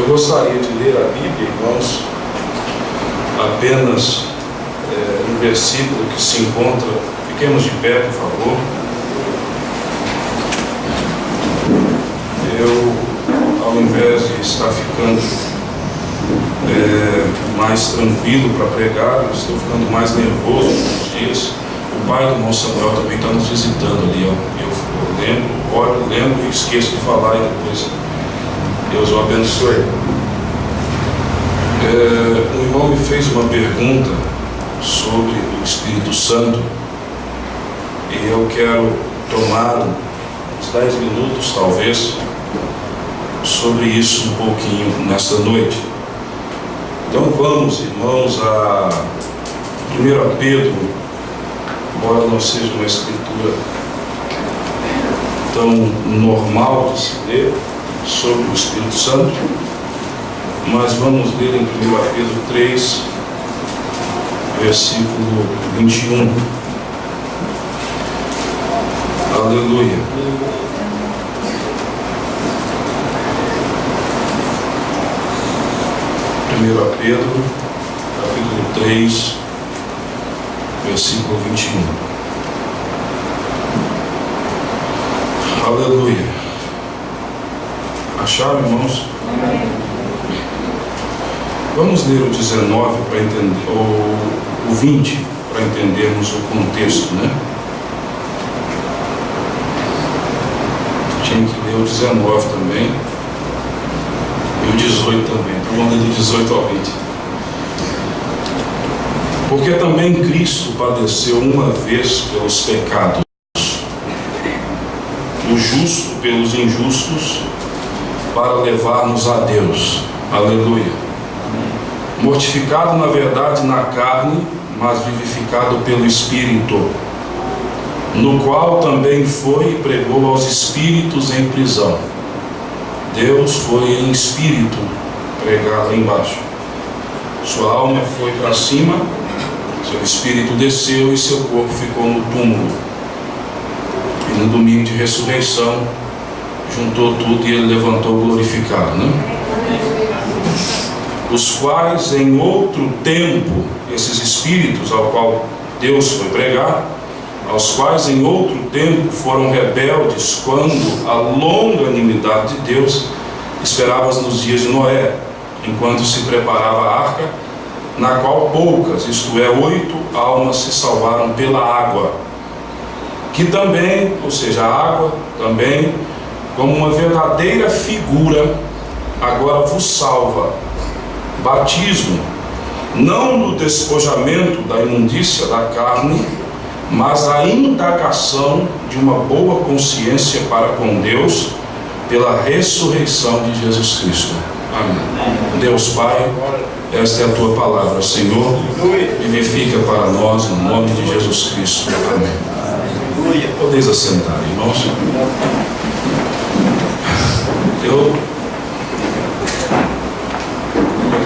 Eu gostaria de ler a Bíblia, irmãos, apenas um versículo que se encontra. Fiquemos de pé, por favor. Eu, ao invés de estar ficando mais tranquilo para pregar, eu estou ficando mais nervoso nos dias. O pai do irmão Samuel também está nos visitando ali. Eu lembro e esqueço de falar, e depois Deus o abençoe. O irmão me fez uma pergunta sobre o Espírito Santo e eu quero tomar uns 10 minutos, talvez, sobre isso um pouquinho nesta noite. Então vamos, irmãos, a 1 Pedro, embora não seja uma escritura tão normal de se ler sobre o Espírito Santo, mas vamos ler em 1 Pedro 3, versículo 21. Aleluia. Pedro, capítulo 3, versículo 21. Aleluia. Acharam, irmãos? Amém. Vamos ler o 19 para entender, o 20 para entendermos o contexto, né? Tinha que ler o 19 também e o 18 também. Então vamos ler do 18 ao 20. Porque também Cristo padeceu uma vez pelos pecados, o justo pelos injustos, para levar-nos a Deus. Aleluia. Mortificado na verdade na carne, mas vivificado pelo Espírito, no qual também foi e pregou aos espíritos em prisão. Deus foi em espírito pregado lá embaixo. Sua alma foi para cima, seu espírito desceu e seu corpo ficou no túmulo. E no domingo de ressurreição juntou tudo e ele levantou glorificado, né? Os quais em outro tempo, esses espíritos ao qual Deus foi pregar, aos quais em outro tempo foram rebeldes, quando a longanimidade de Deus esperavas nos dias de Noé, enquanto se preparava a arca, na qual poucas, isto é, 8 almas se salvaram pela água, que também, ou seja, a água também, como uma verdadeira figura, agora vos salva. Batismo, não no despojamento da imundícia da carne, mas a indagação de uma boa consciência para com Deus, pela ressurreição de Jesus Cristo. Amém. Deus Pai, esta é a Tua palavra, Senhor, vivifica para nós no nome de Jesus Cristo. Amém. Podeis assentar, irmãos. Eu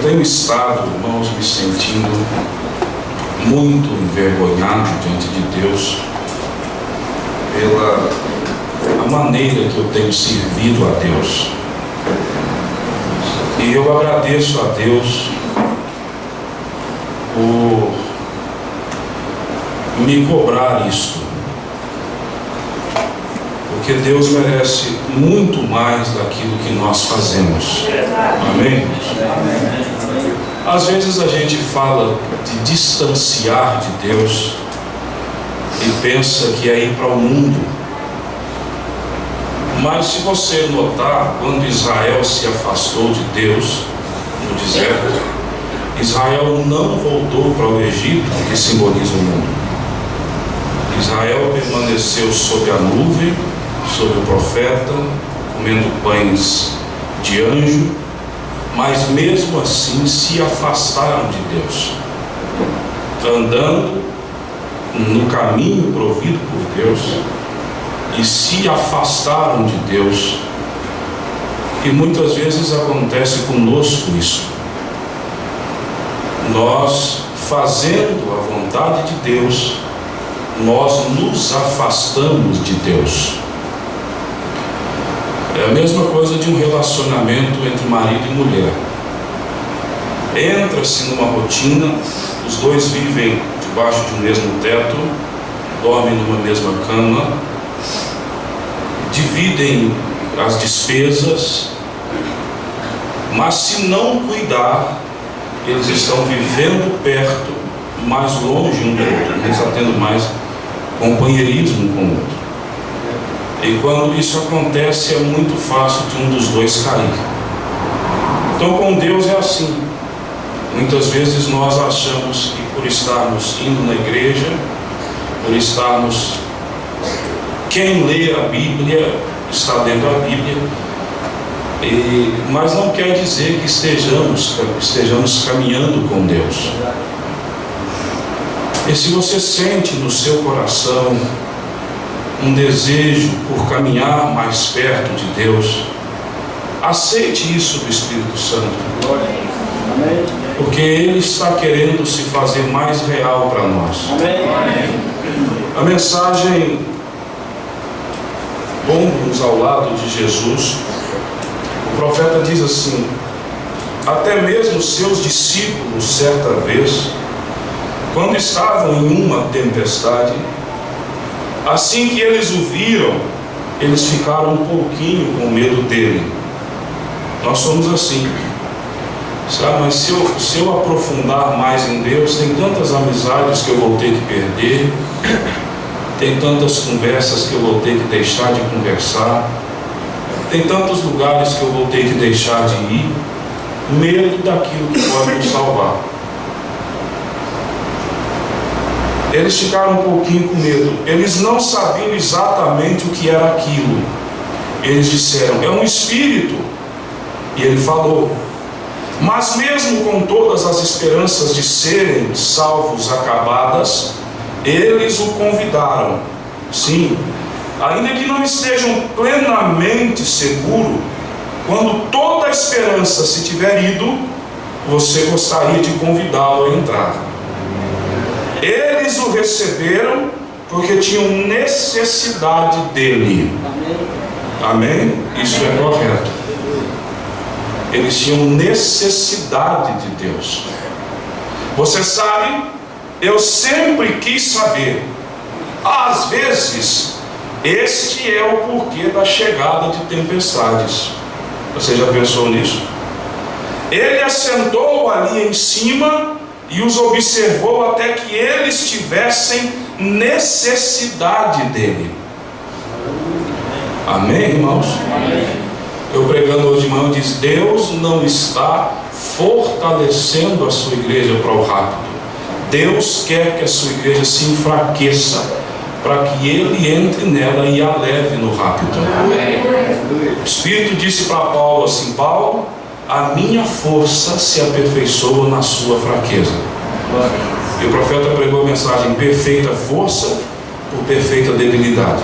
tenho estado, irmãos, me sentindo muito envergonhado diante de Deus pela a maneira que eu tenho servido a Deus. E eu agradeço a Deus por me cobrar isto, porque Deus merece muito mais daquilo que nós fazemos. Amém? Às vezes a gente fala de distanciar de Deus e pensa que é ir para o mundo. Mas se você notar, quando Israel se afastou de Deus no deserto, Israel não voltou para o Egito, que simboliza o mundo. Israel permaneceu sob a nuvem, sob o profeta, comendo pães de anjo, mas mesmo assim se afastaram de Deus, andando no caminho provido por Deus, e se afastaram de Deus. E muitas vezes acontece conosco isso. Nós, fazendo a vontade de Deus, nós nos afastamos de Deus. É a mesma coisa de um relacionamento entre marido e mulher. Entra-se numa rotina, os dois vivem debaixo de um mesmo teto, dormem numa mesma cama, dividem as despesas, mas se não cuidar, eles estão vivendo perto, mais longe um do outro, não está tendo mais companheirismo com o outro. E quando isso acontece, é muito fácil de um dos dois cair. Então com Deus é assim. Muitas vezes nós achamos que por estarmos indo na igreja, por estarmos... Quem lê a Bíblia está lendo a Bíblia, mas não quer dizer que estejamos caminhando com Deus. E se você sente no seu coração um desejo por caminhar mais perto de Deus, aceite isso do Espírito Santo, porque Ele está querendo se fazer mais real para nós. A mensagem Ombros ao lado de Jesus, o profeta diz assim: até mesmo seus discípulos, certa vez, quando estavam em uma tempestade, assim que eles o viram, eles ficaram um pouquinho com medo dele. Nós somos assim, sabe? Mas se eu aprofundar mais em Deus, tem tantas amizades que eu vou ter que perder, tem tantas conversas que eu vou ter que deixar de conversar, tem tantos lugares que eu vou ter que deixar de ir, medo daquilo que pode nos salvar. Eles ficaram um pouquinho com medo, eles não sabiam exatamente o que era aquilo. Eles disseram: é um espírito. E ele falou. Mas mesmo com todas as esperanças de serem salvos acabadas, eles o convidaram. Sim, ainda que não estejam plenamente seguros, quando toda a esperança se tiver ido, você gostaria de convidá-lo a entrar. Eles o receberam porque tinham necessidade dele. Amém? Isso é correto. Eles tinham necessidade de Deus. Você sabe, eu sempre quis saber. Às vezes, este é o porquê da chegada de tempestades. Você já pensou nisso? Ele assentou ali em cima e os observou até que eles tivessem necessidade dele. Amém, irmãos? Amém. Eu pregando hoje de manhã, diz: Deus não está fortalecendo a sua igreja para o rápido. Deus quer que a sua igreja se enfraqueça para que Ele entre nela e a leve no rápido. Amém. O Espírito disse para Paulo assim: Paulo, a minha força se aperfeiçoa na sua fraqueza. E o profeta pregou a mensagem: perfeita força por perfeita debilidade.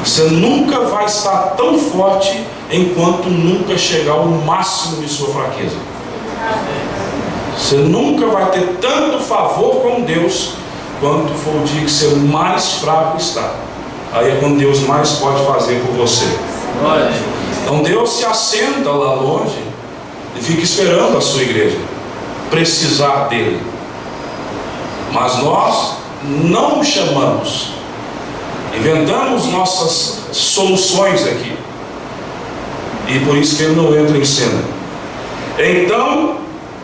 Você nunca vai estar tão forte enquanto nunca chegar ao máximo de sua fraqueza. Você nunca vai ter tanto favor com Deus quanto for o dia que você mais fraco está. Aí é quando Deus mais pode fazer por você. Então Deus se assenta lá longe e fica esperando a sua igreja precisar dele. Mas nós não o chamamos. Inventamos nossas soluções aqui, e por isso que ele não entra em cena. Então,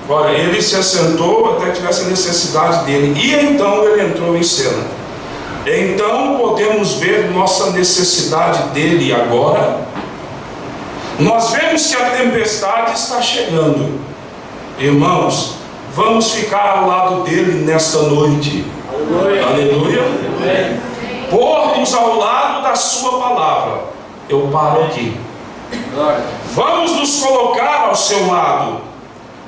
olha, ele se assentou até que tivesse necessidade dele, e então ele entrou em cena. Então podemos ver nossa necessidade dele agora. Nós vemos que a tempestade está chegando. Irmãos, vamos ficar ao lado dele nesta noite. Aleluia. Aleluia. Aleluia. Pôr-nos ao lado da sua palavra. Eu paro aqui. Vamos nos colocar ao seu lado.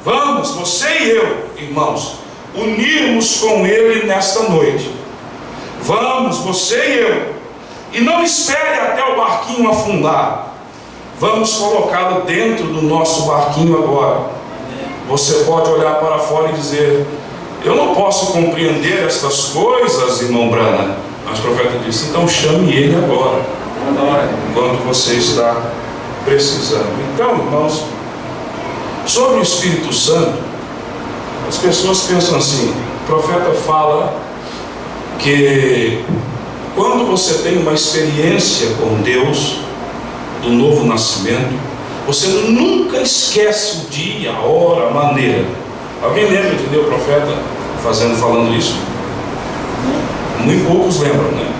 Vamos, você e eu, irmãos, unirmos com ele nesta noite. Vamos, você e eu. E não espere até o barquinho afundar. Vamos colocá-lo dentro do nosso barquinho agora. Você pode olhar para fora e dizer: eu não posso compreender estas coisas, irmão Brana. Mas o profeta disse: então chame ele agora. quando você está precisando. Então, irmãos, sobre o Espírito Santo, as pessoas pensam assim: o profeta fala que quando você tem uma experiência com Deus, do novo nascimento, você nunca esquece o dia, a hora, a maneira. Alguém lembra de ler o profeta falando isso? Muito poucos lembram, né?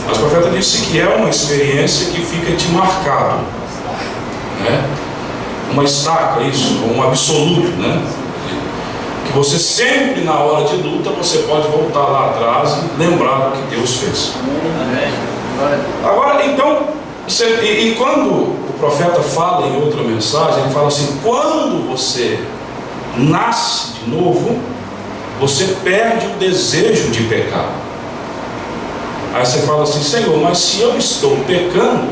Mas o profeta disse que é uma experiência que fica te marcado, né? Uma estaca, isso, um absoluto, né? Que você sempre, na hora de luta, você pode voltar lá atrás e lembrar do que Deus fez. Agora, então, e quando o profeta fala em outra mensagem, ele fala assim: quando você nasce de novo, você perde o desejo de pecar. Aí você fala assim: Senhor, mas se eu estou pecando,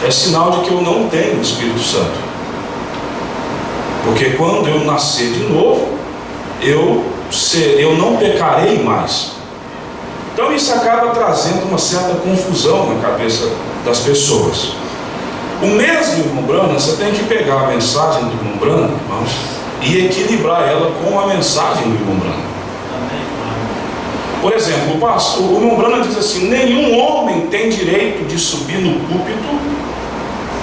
é sinal de que eu não tenho o Espírito Santo. Porque quando eu nascer de novo, eu não pecarei mais. Então isso acaba trazendo uma certa confusão na cabeça das pessoas. O mesmo irmão Branham, você tem que pegar a mensagem do irmão Branham, irmãos, e equilibrar ela com a mensagem do irmão Branham. Por exemplo, o irmão Branham diz assim: nenhum homem tem direito de subir no púlpito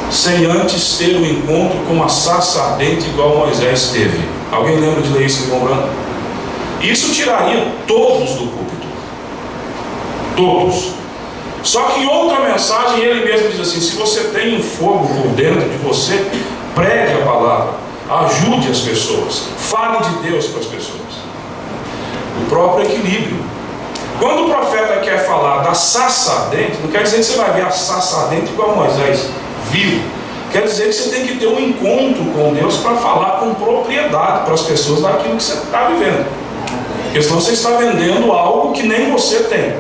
sem antes ter um encontro com uma sarça ardente igual Moisés teve. Alguém lembra de ler isso, irmão Branham? Isso tiraria todos do púlpito. Todos. Só que em outra mensagem ele mesmo diz assim: se você tem um fogo por dentro de você, pregue a palavra, ajude as pessoas, fale de Deus para as pessoas. O próprio equilíbrio. Quando o profeta quer falar da sarça ardente, não quer dizer que você vai ver a sarça ardente igual Moisés viu. Quer dizer que você tem que ter um encontro com Deus para falar com propriedade para as pessoas daquilo que você está vivendo. Porque senão você está vendendo algo que nem você tem.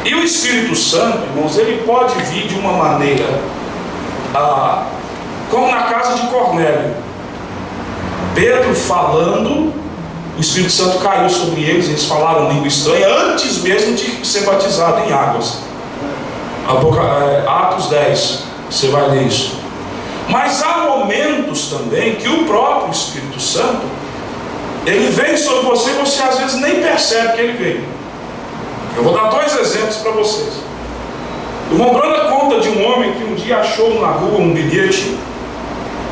E o Espírito Santo, irmãos, ele pode vir de uma maneira como na casa de Cornélio. Pedro falando, o Espírito Santo caiu sobre eles falaram língua estranha antes mesmo de ser batizado em águas. Atos 10, você vai ler isso. Mas há momentos também que o próprio Espírito Santo, ele vem sobre você e você às vezes nem percebe que ele veio. Eu vou dar 2 exemplos para vocês. O irmão Branham conta de um homem que um dia achou na rua um bilhete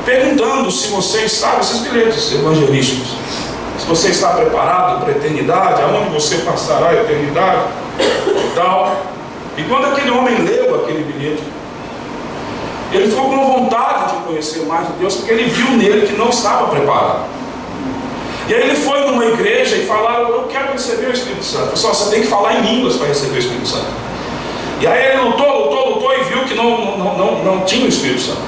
perguntando se você está, esses bilhetes evangelísticos, se você está preparado para a eternidade, aonde você passará a eternidade e tal. E quando aquele homem leu aquele bilhete, ele ficou com vontade de conhecer mais de Deus, porque ele viu nele que não estava preparado. E aí ele foi numa igreja e falaram: eu quero receber o Espírito Santo. Pessoal, você tem que falar em línguas para receber o Espírito Santo. E aí ele lutou e viu que não tinha o Espírito Santo.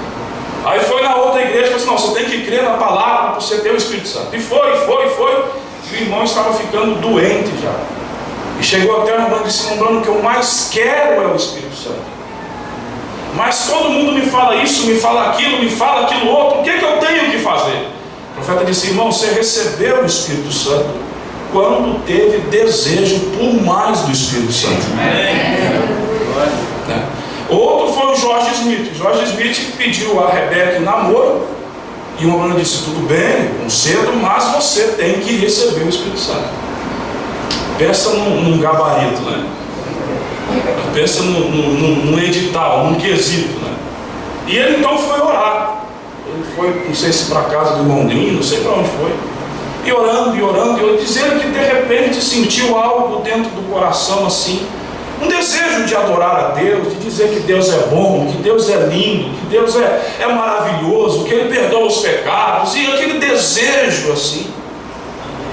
Aí foi na outra igreja e falou assim: não, você tem que crer na palavra para você ter o Espírito Santo. E foi. E o irmão estava ficando doente já. E chegou até o irmão e disse: irmão, o que eu mais quero é o Espírito Santo. Mas todo mundo me fala isso, me fala aquilo outro. O que eu tenho que fazer? O profeta disse: irmão, você recebeu o Espírito Santo quando teve desejo por mais do Espírito Santo. Outro foi o George Smith. George Smith pediu a Rebeca em namoro, e uma mulher disse: tudo bem, um cedo, mas você tem que receber o Espírito Santo. Pensa num gabarito, né? Pensa num edital, num quesito, né? E ele então foi orar. Ele foi, não sei se para a casa do irmão Green, não sei para onde foi. E orando, dizendo que de repente sentiu algo dentro do coração assim, um desejo de adorar a Deus, de dizer que Deus é bom, que Deus é lindo, que Deus é maravilhoso, que Ele perdoa os pecados, e aquele desejo assim,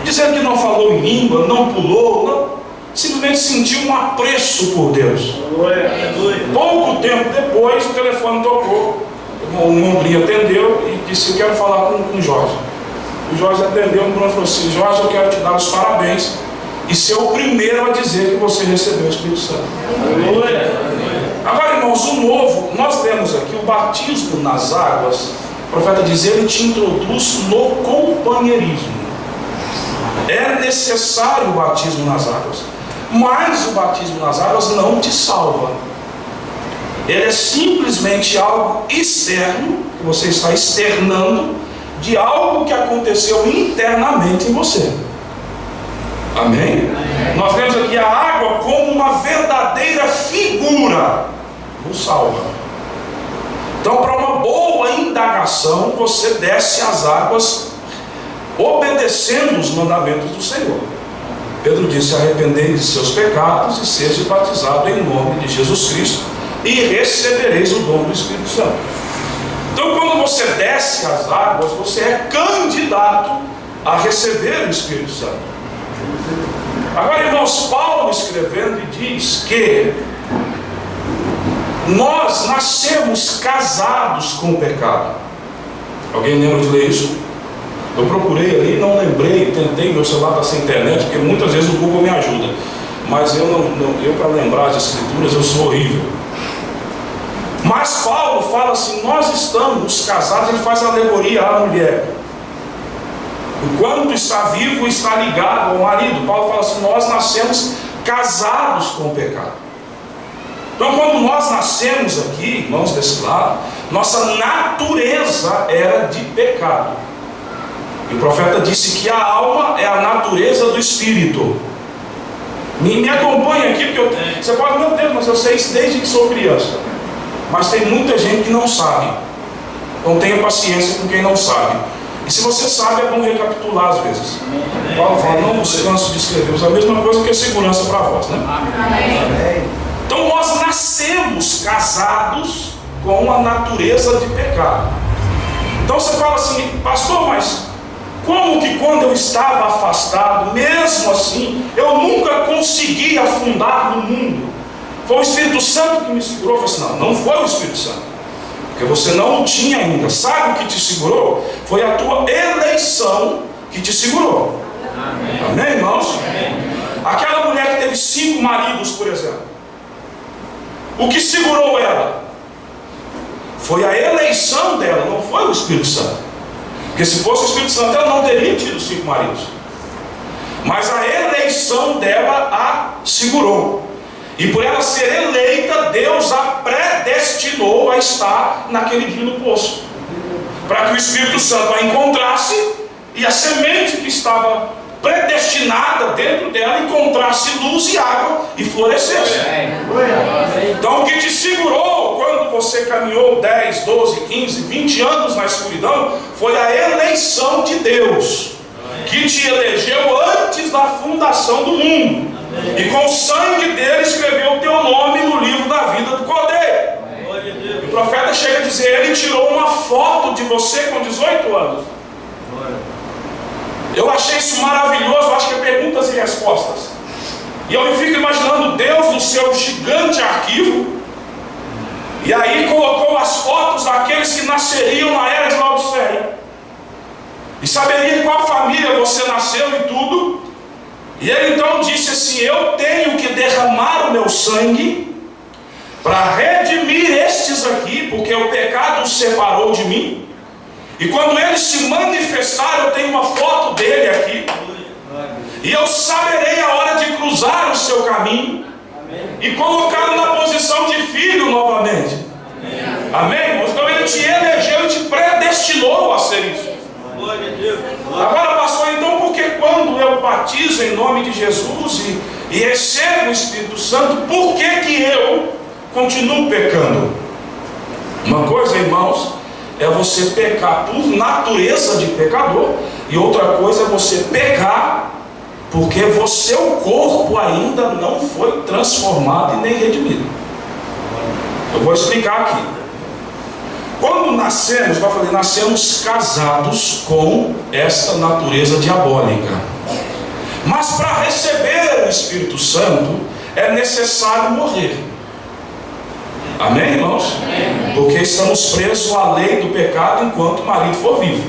dizendo que não falou em língua, não pulou, não, simplesmente sentiu um apreço por Deus. Pouco tempo depois o telefone tocou, o irmão Green atendeu e disse: eu quero falar com o Jorge. O Jorge atendeu, o irmão falou assim: Jorge, eu quero te dar os parabéns e ser o primeiro a dizer que você recebeu o Espírito Santo. Agora, irmãos, o novo, nós temos aqui o batismo nas águas. O profeta diz: ele te introduz no companheirismo. É necessário o batismo nas águas, mas o batismo nas águas não te salva. Ele é simplesmente algo externo, que você está externando de algo que aconteceu internamente em você. Amém? Nós vemos aqui a água como uma verdadeira figura nos salva. Então, para uma boa indagação, você desce as águas obedecendo os mandamentos do Senhor. Pedro disse: arrependei de seus pecados e seja batizado em nome de Jesus Cristo e recebereis o dom do Espírito Santo. Então, quando você desce as águas, você é candidato a receber o Espírito Santo. Agora, irmãos, Paulo escrevendo diz que nós nascemos casados com o pecado. Alguém lembra de ler isso? Eu procurei ali, não lembrei, tentei, meu celular está sem internet, porque muitas vezes o Google me ajuda, mas eu para lembrar as escrituras eu sou horrível. Mas Paulo fala assim: nós estamos casados. Ele faz alegoria à mulher. Enquanto está vivo, está ligado ao marido. Paulo fala assim: nós nascemos casados com o pecado. Então, quando nós nascemos aqui, irmãos, desse lado, nossa natureza era de pecado. E o profeta disse que a alma é a natureza do espírito. Me acompanha aqui, porque você pode, meu Deus, mas eu sei isso desde que sou criança. Mas tem muita gente que não sabe. Então tenha paciência com quem não sabe. E se você sabe, é bom recapitular às vezes. Paulo fala: não vos canso de escrever. É a mesma coisa que segurança para vós, né? Então nós nascemos casados com a natureza de pecado. Então você fala assim: pastor, mas como que quando eu estava afastado, mesmo assim, eu nunca consegui afundar no mundo? Foi o Espírito Santo que me segurou? Eu falei assim: não foi o Espírito Santo, porque você não o tinha ainda. Sabe o que te segurou? Foi a tua eleição que te segurou. Amém, irmãos? Aquela mulher que teve 5 maridos, por exemplo, o que segurou ela foi a eleição dela, não foi o Espírito Santo. Porque se fosse o Espírito Santo, ela não teria tido 5 maridos. Mas a eleição dela a segurou. E por ela ser eleita, Deus a predestinou a estar naquele dia no poço, para que o Espírito Santo a encontrasse e a semente que estava predestinada dentro dela encontrasse luz e água e florescesse. Então, o que te segurou quando você caminhou 10, 12, 15, 20 anos na escuridão foi a eleição de Deus, que te elegeu antes da fundação do mundo. E com o sangue dele escreveu o teu nome no livro da vida do Cordeiro. E o profeta chega a dizer: ele tirou uma foto de você com 18 anos. Eu achei isso maravilhoso. Eu acho que é perguntas e respostas. E eu me fico imaginando Deus no seu gigante arquivo, e aí colocou as fotos daqueles que nasceriam na era de Laodiceia, e saberia em qual família você nasceu e tudo. E ele então disse assim: eu tenho que derramar o meu sangue para redimir estes aqui, porque o pecado os separou de mim. E quando ele se manifestar, eu tenho uma foto dele aqui, e eu saberei a hora de cruzar o seu caminho e colocá-lo na posição de filho novamente. Amém? Então ele te elegeu e te predestinou a ser isso. Agora, pastor, então por que quando eu batizo em nome de Jesus e recebo o Espírito Santo, por que eu continuo pecando? Uma coisa, irmãos, é você pecar por natureza de pecador, e outra coisa é você pecar porque o seu corpo ainda não foi transformado e nem redimido. Eu vou explicar aqui. Quando nascemos, eu falei, nascemos casados com esta natureza diabólica. Mas para receber o Espírito Santo é necessário morrer. Amém, irmãos? Amém. Porque estamos presos à lei do pecado enquanto o marido for vivo.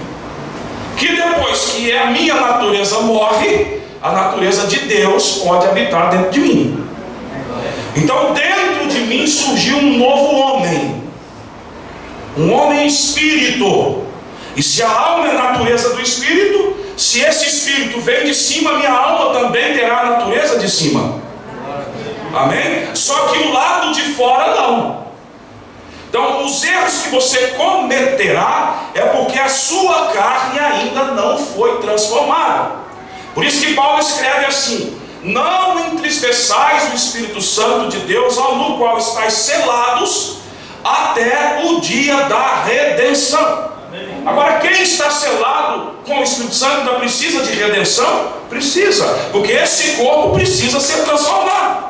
Que depois que a minha natureza morre, a natureza de Deus pode habitar dentro de mim. Então dentro de mim surgiu um novo homem, um homem espírito. E se a alma é a natureza do espírito, se esse espírito vem de cima, minha alma também terá a natureza de cima. Amém? Só que o lado de fora não. Então, os erros que você cometerá é porque a sua carne ainda não foi transformada. Por isso que Paulo escreve assim: não entristeçais o Espírito Santo de Deus, no qual estáis selados até o dia da redenção. Agora, quem está selado com o Espírito Santo ainda precisa de redenção? Precisa, porque esse corpo precisa ser transformado.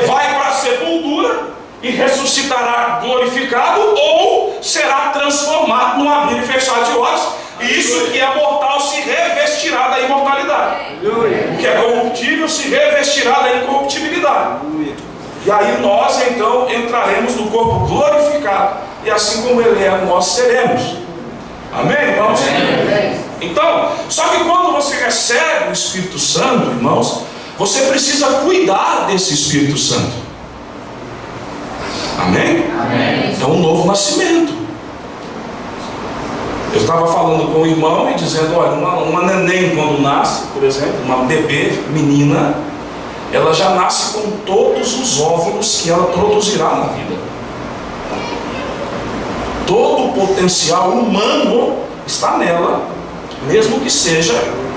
Vai para a sepultura e ressuscitará glorificado, ou será transformado num abrir e fechar de olhos. E isso que é mortal se revestirá da imortalidade. O que é corruptível se revestirá da incorruptibilidade. E aí nós então entraremos no corpo glorificado, e assim como ele é, nós seremos. Amém, irmãos? Então, só que quando você recebe o Espírito Santo, irmãos, você precisa cuidar desse Espírito Santo. Amém? É um novo nascimento. Eu estava falando com o irmão e dizendo: olha, uma neném quando nasce, por exemplo, uma bebê, menina, ela já nasce com todos os óvulos que ela produzirá na vida. Todo o potencial humano está nela, mesmo que seja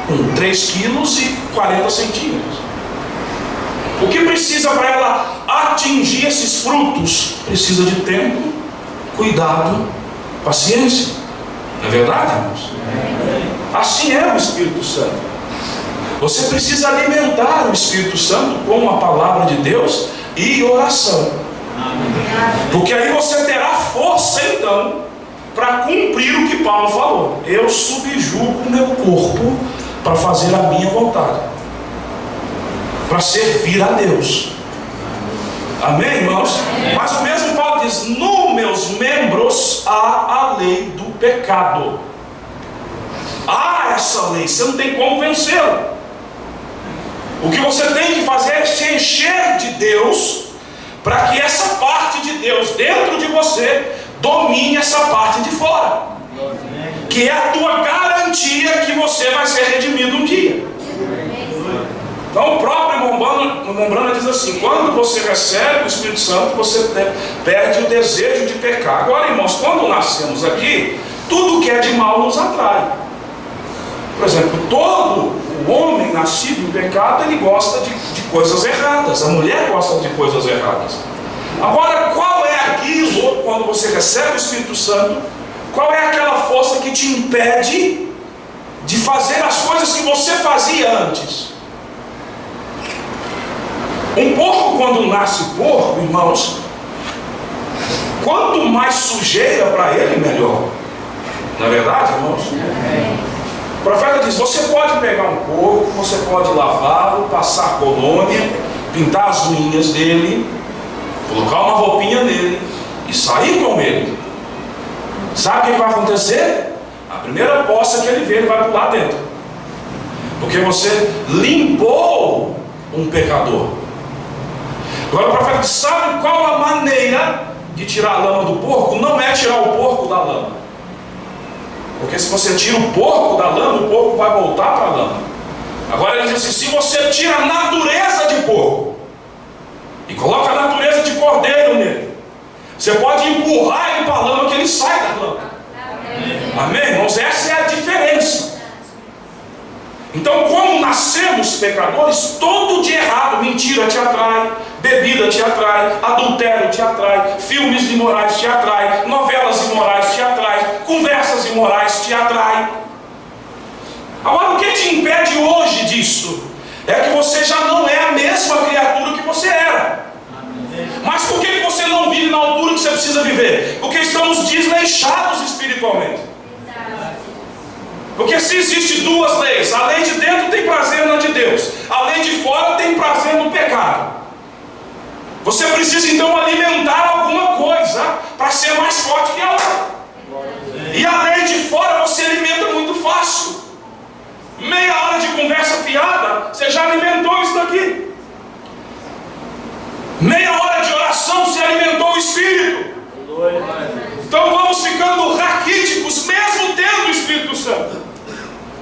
com 3 quilos e 40 centímetros. O que precisa para ela atingir esses frutos? Precisa de tempo, cuidado, paciência. Não é verdade, irmãos? Assim é o Espírito Santo. Você precisa alimentar o Espírito Santo com a palavra de Deus e oração. Porque aí você terá força então para cumprir o que Paulo falou: eu subjugo o meu corpo para fazer a minha vontade, para servir a Deus. Amém, irmãos? Mas o mesmo Paulo diz: nos meus membros há a lei do pecado. Há essa lei, você não tem como vencê-la. O que você tem que fazer é se encher de Deus, para que essa parte de Deus dentro de você domine essa parte de fora, que é a tua garantia que você vai ser redimido um dia. Então o próprio Mombrana diz assim: quando você recebe o Espírito Santo, você perde o desejo de pecar. Agora, irmãos, quando nascemos aqui, tudo que é de mal nos atrai. Por exemplo, todo o homem nascido em pecado, ele gosta de coisas erradas. A mulher gosta de coisas erradas. Agora, qual é aquilo, quando você recebe o Espírito Santo, qual é aquela força que te impede de fazer as coisas que você fazia antes? Um porco, quando nasce porco, irmãos, quanto mais sujeira para ele, melhor. Não é verdade, irmãos? O profeta diz: você pode pegar um porco, você pode lavá-lo, passar colônia, pintar as unhas dele, colocar uma roupinha nele e sair com ele. Sabe o que vai acontecer? A primeira poça que ele vê, ele vai pular dentro, porque você limpou um pecador. Agora o profeta diz: sabe qual a maneira de tirar a lama do porco? Não é tirar o porco da lama, porque se você tira o porco da lama, o porco vai voltar para a lama. Agora ele diz assim: se você tira a natureza de porco e coloca a natureza de cordeiro nele, você pode empurrar ele para a lama, que ele sai da lama. Amém, irmãos? Essa é a diferença. Então, como nascemos pecadores, todo de errado, mentira te atrai, bebida te atrai, adultério te atrai, filmes imorais te atrai, novelas imorais te atrai, conversas imorais te atrai. Agora, o que te impede hoje disso? É que você já não é a mesma criatura que você era. Mas por que você não vive na altura que você precisa viver? Porque estamos desleixados espiritualmente. Porque se existe duas leis, a lei de dentro tem prazer na de Deus, a lei de fora tem prazer no pecado. Você precisa então alimentar alguma coisa para ser mais forte que a outra. E a lei de fora você alimenta muito fácil. Meia hora de conversa fiada, você já alimentou isso daqui. Meia hora de oração, você alimentou o Espírito. Então vamos ficando raquíticos, mesmo tendo o Espírito Santo.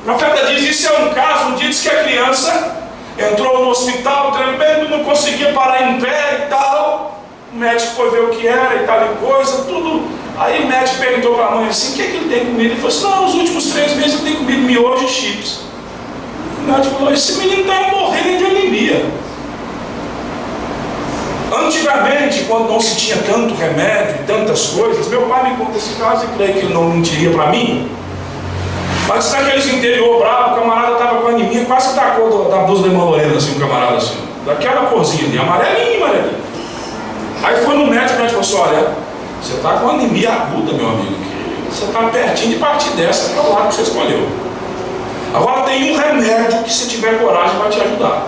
O profeta diz: isso é um caso. Um dia diz que a criança entrou no hospital tremendo, não conseguia parar em pé e tal. O médico foi ver o que era e tal e coisa, tudo. Aí o médico perguntou para a mãe assim: o que é que ele tem comido? Ele falou assim: não, nos últimos 3 meses ele tem comido miojo e chips. O médico falou: esse menino está morrendo de anemia. Antigamente, quando não se tinha tanto remédio e tantas coisas, meu pai me conta esse caso e creio que ele não mentiria para mim. Mas naqueles interior bravo, o camarada estava com anemia, quase da cor da blusa de Malorena, assim, o camarada assim, daquela corzinha ali, amarelinho. Aí foi no médico, o médico falou assim: olha, você está com anemia aguda, meu amigo, você está pertinho de partir dessa para o lado que você escolheu. Agora tem um remédio que, se tiver coragem, vai te ajudar.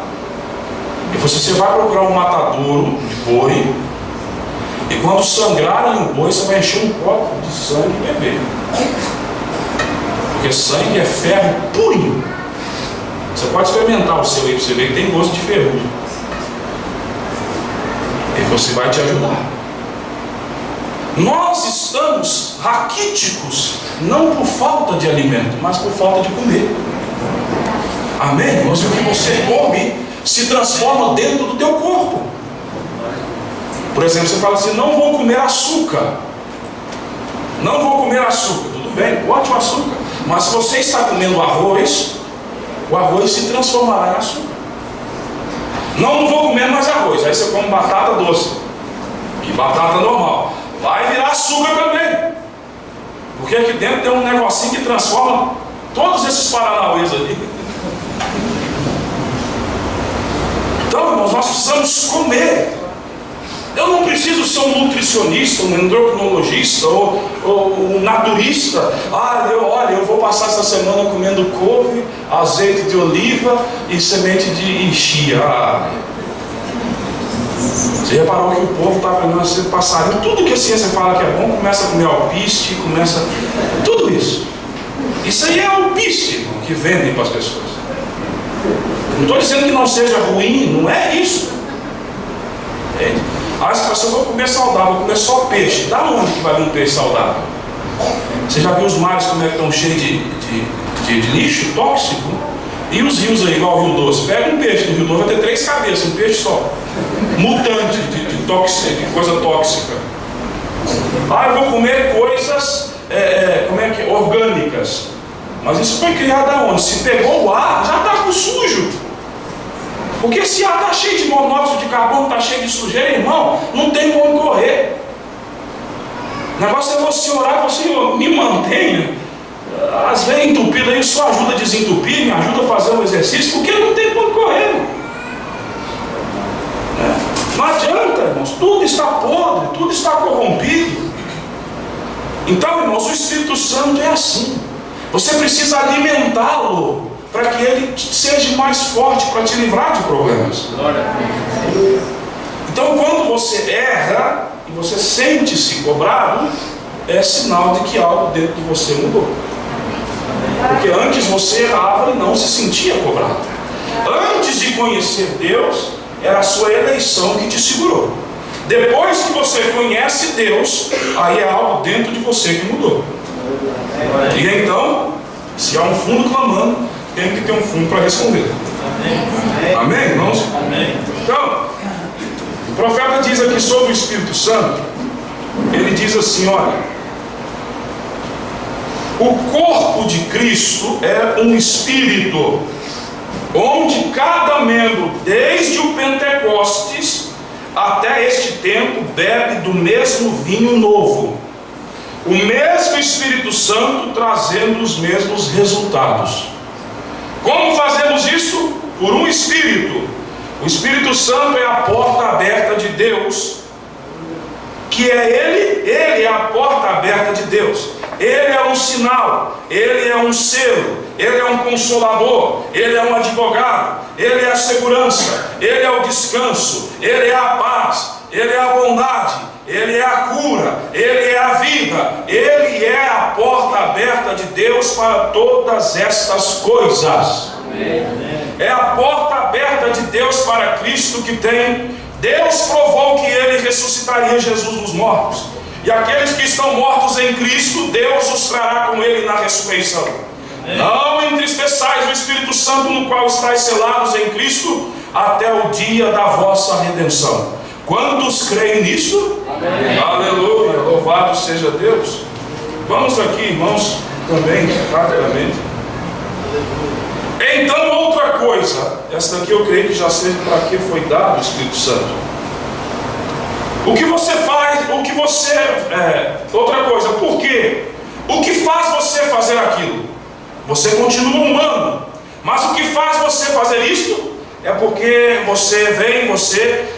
E você vai procurar um matadouro de boi, e quando sangrarem o boi, você vai encher um copo de sangue e beber. Porque sangue é ferro purinho. Você pode experimentar o seu aí para você ver que tem gosto de ferrugem. E você vai te ajudar. Nós estamos raquíticos, não por falta de alimento, mas por falta de comer. Amém? Mas o que você come se transforma dentro do teu corpo. Por exemplo, você fala assim: não vou comer açúcar. Não vou comer açúcar. Tudo bem, bote o açúcar. Mas se você está comendo arroz, o arroz se transformará em açúcar. Não vou comer mais arroz. Aí você come batata doce e batata normal. Vai virar açúcar também. Porque aqui dentro tem um negocinho que transforma todos esses paranauês ali. Então, irmãos, nós precisamos comer. Eu não preciso ser um nutricionista, um endocrinologista ou um naturista. Olha, eu vou passar essa semana comendo couve, azeite de oliva e semente de chia. Você reparou que o povo está aprendendo a ser passarinho. Tudo que a ciência fala que é bom, começa a comer alpiste, começa... Tudo isso. Isso aí é alpiste, irmão, que vendem para as pessoas. Não estou dizendo que não seja ruim, não é isso. Entende? As pessoas vão comer saudável, vão comer só peixe. Da onde que vai vir um peixe saudável? Você já viu os mares como é que estão cheios de lixo tóxico? E os rios aí, igual o Rio Doce? Pega um peixe do Rio Doce, vai ter 3 cabeças, um peixe só. Mutante de coisa tóxica. Eu vou comer coisas orgânicas. Mas isso foi criado aonde? Se pegou o ar, já está com sujo. Porque esse ar está cheio de monóxido de carbono, está cheio de sujeira, irmão, não tem como correr. O negócio é você orar, você me mantenha. Às vezes entupido aí, só ajuda a desentupir, me ajuda a fazer um exercício, porque não tem como correr. Não adianta, irmãos, tudo está podre, tudo está corrompido. Então, irmãos, o Espírito Santo é assim. Você precisa alimentá-lo para que ele seja mais forte para te livrar de problemas. Então, quando você erra e você sente-se cobrado, é sinal de que algo dentro de você mudou. Porque antes você errava e não se sentia cobrado. Antes de conhecer Deus, era a sua eleição que te segurou. Depois que você conhece Deus, aí é algo dentro de você que mudou. E então, se há um fundo clamando, tem que ter um fundo para responder. Amém, irmãos? Amém. Então, o profeta diz aqui sobre o Espírito Santo. Ele diz assim: olha, o corpo de Cristo é um espírito, onde cada membro, desde o Pentecostes até este tempo, bebe do mesmo vinho novo, o mesmo Espírito Santo trazendo os mesmos resultados. Como fazemos isso? Por um Espírito. O Espírito Santo é a porta aberta de Deus, que é Ele é a porta aberta de Deus. Ele é um sinal, Ele é um selo, Ele é um consolador, Ele é um advogado, Ele é a segurança, Ele é o descanso, Ele é a paz, Ele é a bondade, Ele é a cura, Ele é a vida, Ele é a porta aberta de Deus para todas estas coisas. É a porta aberta de Deus para Cristo que tem. Deus provou que Ele ressuscitaria Jesus dos mortos. E aqueles que estão mortos em Cristo, Deus os trará com Ele na ressurreição. Não entristeçais o Espírito Santo, no qual estáis selados em Cristo, até o dia da vossa redenção. Quantos creem nisso? Amém. Aleluia, louvado seja Deus. Vamos aqui, irmãos, também, rapidamente. Então, outra coisa, essa daqui eu creio que já seja para que foi dado o Espírito Santo. O que você faz, outra coisa, por quê? O que faz você fazer aquilo? Você continua humano, mas o que faz você fazer isto? É porque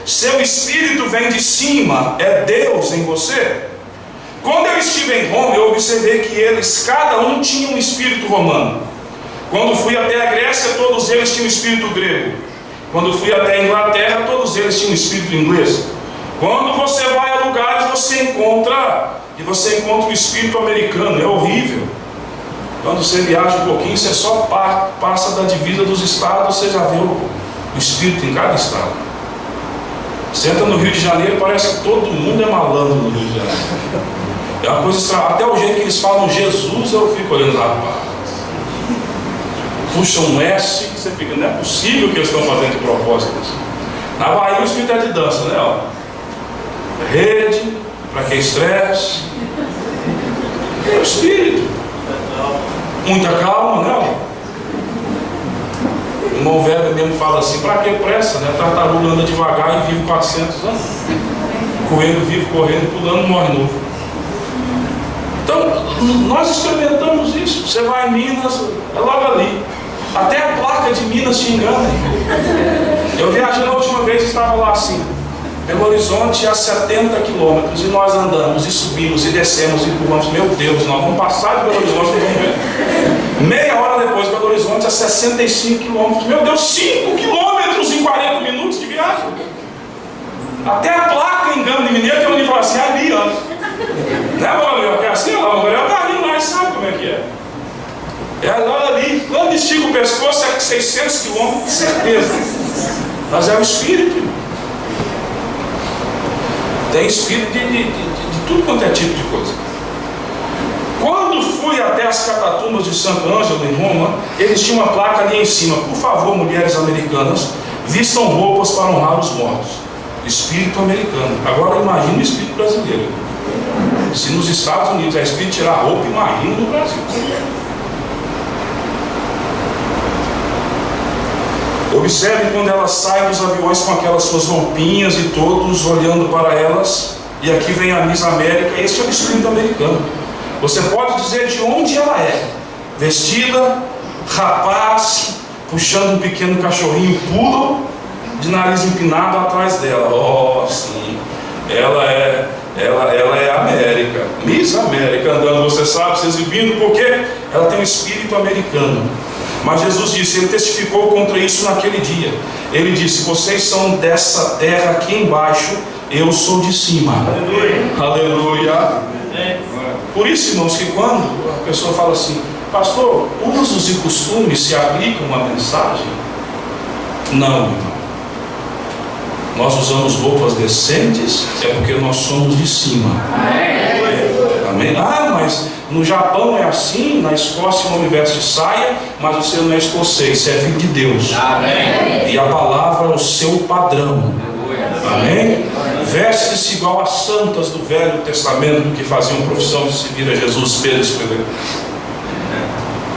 seu espírito vem de cima, é Deus em você. Quando eu estive em Roma, eu observei que eles, cada um tinha um espírito romano. Quando fui até a Grécia, todos eles tinham um espírito grego. Quando fui até a Inglaterra, todos eles tinham um espírito inglês. Quando você vai a lugares, você encontra o espírito americano, é horrível. Quando você viaja um pouquinho, você só passa da divisa dos estados, você já vê o espírito em cada estado. Você entra no Rio de Janeiro, parece que todo mundo é malandro no Rio de Janeiro. É uma coisa estranha, até o jeito que eles falam Jesus, eu fico olhando lá. Puxa um S, você fica, não é possível que eles estão fazendo de propósito isso. Na Bahia o espírito é de dança, né? Ó. Rede, para que estresse. É o espírito. Muita calma, né? O irmão velho mesmo fala assim, para que pressa, né? Tartaruga anda devagar e vive 400 anos. Coelho vive correndo, pulando, morre novo. Então, nós experimentamos isso. Você vai em Minas, é logo ali. Até a placa de Minas te engana. Eu viajei na última vez e estava lá assim, Belo Horizonte a 70 quilômetros, e nós andamos e subimos e descemos e empurramos. Meu Deus, nós vamos passar de Belo Horizonte, vamos ver. Meia hora depois, Belo Horizonte a 65 quilômetros. Meu Deus, 5 quilômetros em 40 minutos de viagem. Até a placa engana de mineiro, tem um que fala assim, ali, ó. Né, Gabriel? Que é assim, ó, o Gabriel tá ali lá e sabe como é que é. É lá ali, quando estica o pescoço, é 600 quilômetros, de certeza. Mas é o espírito. Tem espírito de tudo quanto é tipo de coisa. Quando fui até as catatumbas de Santo Ângelo, em Roma, eles tinham uma placa ali em cima: por favor, mulheres americanas, vistam roupas para honrar os mortos. Espírito americano. Agora imagine o espírito brasileiro. Se nos Estados Unidos é espírito tirar roupa, imagine no Brasil. Observe quando elas saem dos aviões com aquelas suas roupinhas e todos olhando para elas. E aqui vem a Miss América. Este é o espírito americano. Você pode dizer de onde ela é: vestida, rapaz, puxando um pequeno cachorrinho puro, de nariz empinado atrás dela. Oh, sim, ela é América, Miss América, andando, você sabe, se exibindo, porque ela tem um espírito americano. Mas Jesus disse, ele testificou contra isso naquele dia. Ele disse: vocês são dessa terra aqui embaixo, eu sou de cima. Aleluia. Aleluia. Por isso, irmãos, que quando a pessoa fala assim: pastor, usos e costumes se aplicam à mensagem? Não, irmão. Nós usamos roupas decentes é porque nós somos de cima. Amém? Ah, mas no Japão é assim, na Escócia o homem veste saia, mas você não é escocês, você é filho de Deus. Amém. E a palavra é o seu padrão. Amém? Veste-se igual às santas do Velho Testamento que faziam profissão de seguir a Jesus. Pedro escreveu.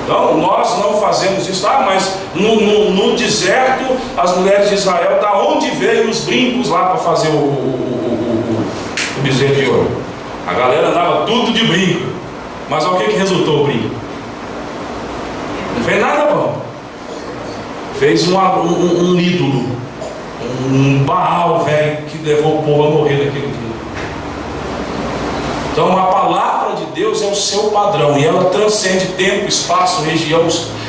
Então, nós não fazemos isso. Ah, mas no deserto, as mulheres de Israel, da onde veio os brincos lá para fazer o bezerro de ouro? A galera andava tudo de brinco. Mas olha o que resultou o brinco. Não fez nada bom. Fez um ídolo, um Baal velho que levou o povo a morrer naquele dia. Então a palavra de Deus é o seu padrão, e ela transcende tempo, espaço, região.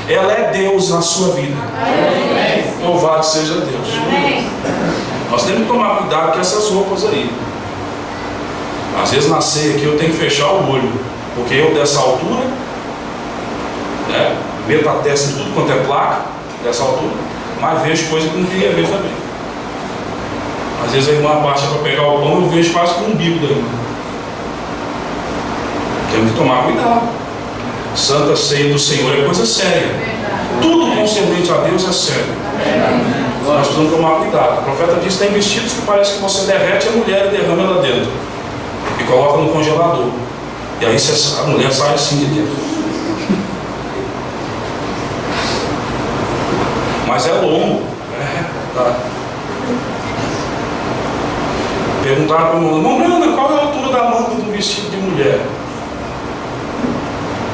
Ela é Deus na sua vida. Amém. Louvado seja Deus. Amém. Nós temos que tomar cuidado com essas roupas aí. Às vezes na ceia aqui eu tenho que fechar o olho, porque eu dessa altura, né, meto a testa em tudo quanto é placa, dessa altura, mas vejo coisa que não queria ver também. Às vezes a irmã abaixa para pegar o pão, eu vejo quase com o umbigo da irmã. Temos que tomar cuidado. Santa Ceia do Senhor é coisa séria. Tudo concernente a Deus é sério. Nós precisamos tomar cuidado. O profeta diz que tem vestidos que parece que você derrete a mulher e derrama lá dentro e coloca no congelador, e aí a mulher sai assim de dentro. Mas é longo. Tá. Perguntaram para o irmão Brana, qual é a altura da manga do vestido de mulher?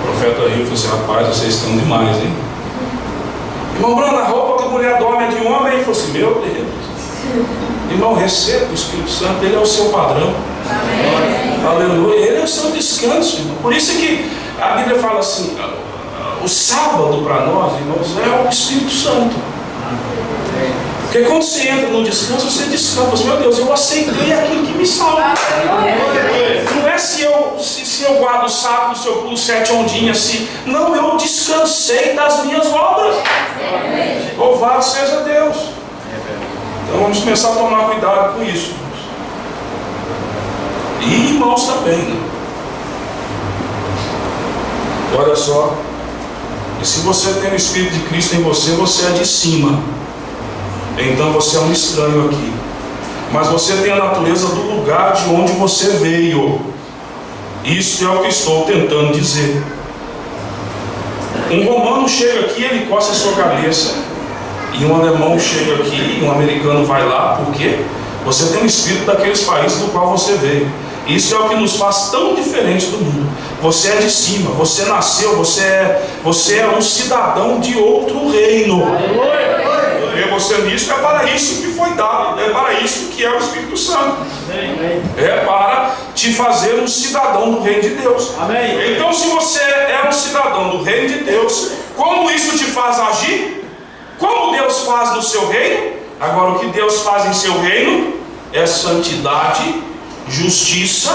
O profeta riu e falou assim: rapaz, vocês estão demais, hein? Irmão Brana, a roupa que a mulher dorme é de homem. Ele falou assim: meu Deus. Irmão, receba o Espírito Santo, ele é o seu padrão. Amém. Aleluia, ele é o seu descanso, irmão. Por isso que a Bíblia fala assim: o sábado para nós, irmãos, é o Espírito Santo. Porque quando você entra no descanso, você descansa. Meu Deus, eu aceitei aquilo que me salva. Não é se eu guardo o sábado, se eu pulo 7 ondinhas, se... Não, eu descansei das minhas obras. Louvado seja Deus. Então vamos começar a tomar cuidado com isso. E irmãos também, né? Olha só. E se você tem o Espírito de Cristo em você, você é de cima. Então você é um estranho aqui. Mas você tem a natureza do lugar de onde você veio. Isso é o que estou tentando dizer. Um romano chega aqui, ele coça a sua cabeça. E um alemão chega aqui, e um americano vai lá. Por quê? Você tem o espírito daqueles países do qual você veio. Isso é o que nos faz tão diferentes do mundo. Você é de cima, você nasceu, você é um cidadão de outro reino. E você nisso é para isso que foi dado, é para isso que é o Espírito Santo. É para te fazer um cidadão do reino de Deus. Então, se você é um cidadão do reino de Deus, como isso te faz agir? Como Deus faz no seu reino? Agora, o que Deus faz em seu reino é santidade, justiça,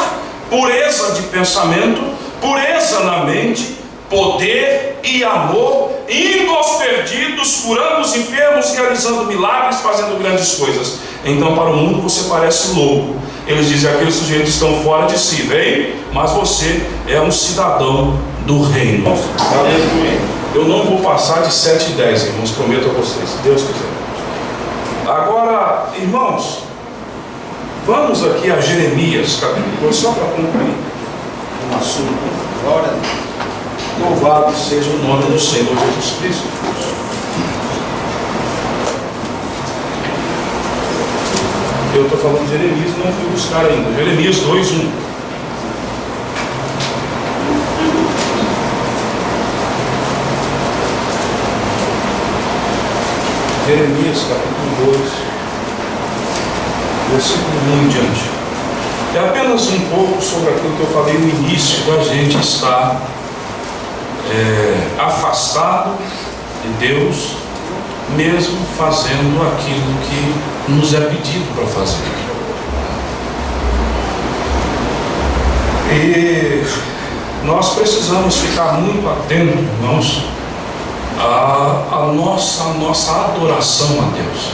pureza de pensamento, pureza na mente, poder e amor, indo aos perdidos, curando os enfermos, realizando milagres, fazendo grandes coisas. Então, para o mundo você parece louco. Eles dizem: aqueles sujeitos estão fora de si, vem, mas você é um cidadão do reino. Aleluia. Eu não vou passar de 7 e 10, irmãos, prometo a vocês, se Deus quiser. Agora, irmãos, vamos aqui a Jeremias, capítulo 2, só para concluir um assunto. Glória a Deus. Louvado seja o nome do Senhor Jesus Cristo. Eu estou falando de Jeremias, não fui buscar ainda. Jeremias 2:1. Jeremias capítulo 2, versículo 1 em diante. É apenas um pouco sobre aquilo que eu falei no início, da gente estar afastado de Deus, mesmo fazendo aquilo que nos é pedido para fazer. E nós precisamos ficar muito atentos, irmãos, à nossa adoração a Deus.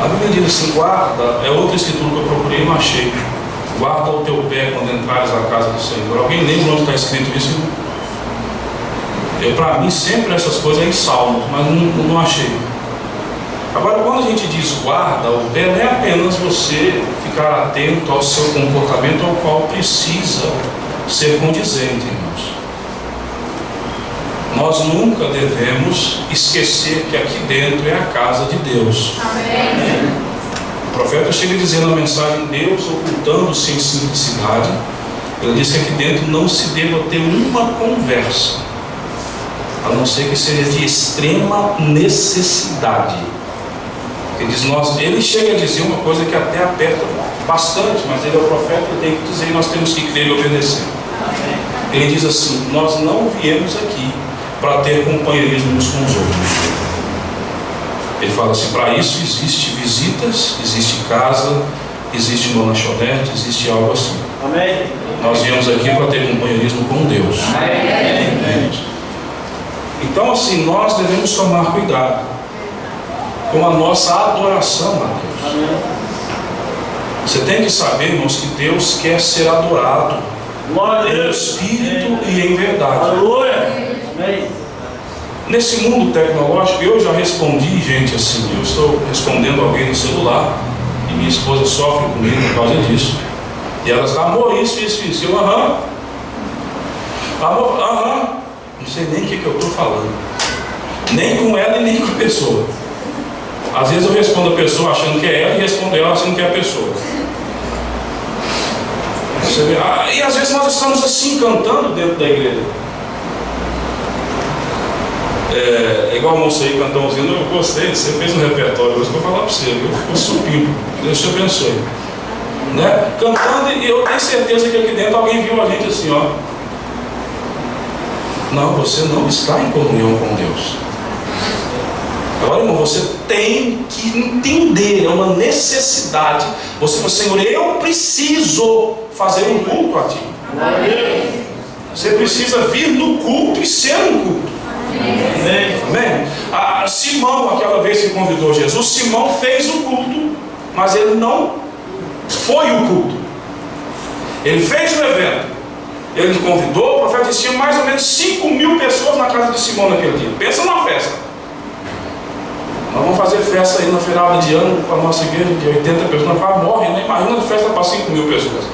A Bíblia diz assim: guarda, é outra escritura que eu procurei e não achei. Guarda o teu pé quando entrares à casa do Senhor. Alguém lembra onde está escrito isso? Para mim sempre essas coisas é em Salmos, mas não achei. Agora, quando a gente diz guarda o pé, não é apenas você ficar atento ao seu comportamento, ao qual precisa ser condizente, irmãos. Nós nunca devemos esquecer que aqui dentro é a casa de Deus. Amém. O profeta chega dizendo a mensagem: Deus ocultando-se em simplicidade. Ele diz que aqui dentro não se deva ter uma conversa, a não ser que seja de extrema necessidade. Ele diz: ele chega a dizer uma coisa que até aperta bastante, mas ele é o profeta, ele tem que dizer, e nós temos que crer e obedecer. Amém. Ele diz assim: nós não viemos aqui para ter companheirismo uns com os outros. Ele fala assim: para isso existe visitas, existe casa, existe uma lanchonete, existe algo assim. Amém. Nós viemos aqui para ter companheirismo com Deus. Amém. Então, assim, nós devemos tomar cuidado com a nossa adoração a Deus. Amém. Você tem que saber, irmãos, que Deus quer ser adorado em espírito e em verdade. Aleluia. Nesse mundo tecnológico, eu já respondi gente assim, eu estou respondendo alguém no celular e minha esposa sofre comigo por causa disso. E ela está, amor, isso. Eu, aham. Amor, aham. Não sei nem o que eu estou falando. Nem com ela e nem com a pessoa. Às vezes eu respondo a pessoa achando que é ela e respondo ela achando que é a pessoa. Você vê? E às vezes nós estamos assim cantando dentro da igreja. É igual a moça aí cantando dizendo, eu gostei, você fez um repertório, hoje eu vou falar para você, viu? Ficou supimpo, Deus te abençoe. Né? Cantando, e eu tenho certeza que aqui dentro alguém viu a gente assim, ó. Não, você não está em comunhão com Deus. Agora, irmão, você tem que entender, é uma necessidade. Você fala, Senhor, eu preciso fazer um culto a Ti. Você precisa vir no culto e ser um culto. Amém? Simão, aquela vez que convidou Jesus, Simão fez o culto, mas ele não foi o culto. Ele fez o evento, ele convidou, o profeta disse, tinha mais ou menos 5.000 pessoas na casa de Simão naquele dia. Pensa numa festa. Nós vamos fazer festa aí na final de ano para a nossa igreja de 80 pessoas, nós quase morre, né? Imagina a festa para 5.000 pessoas.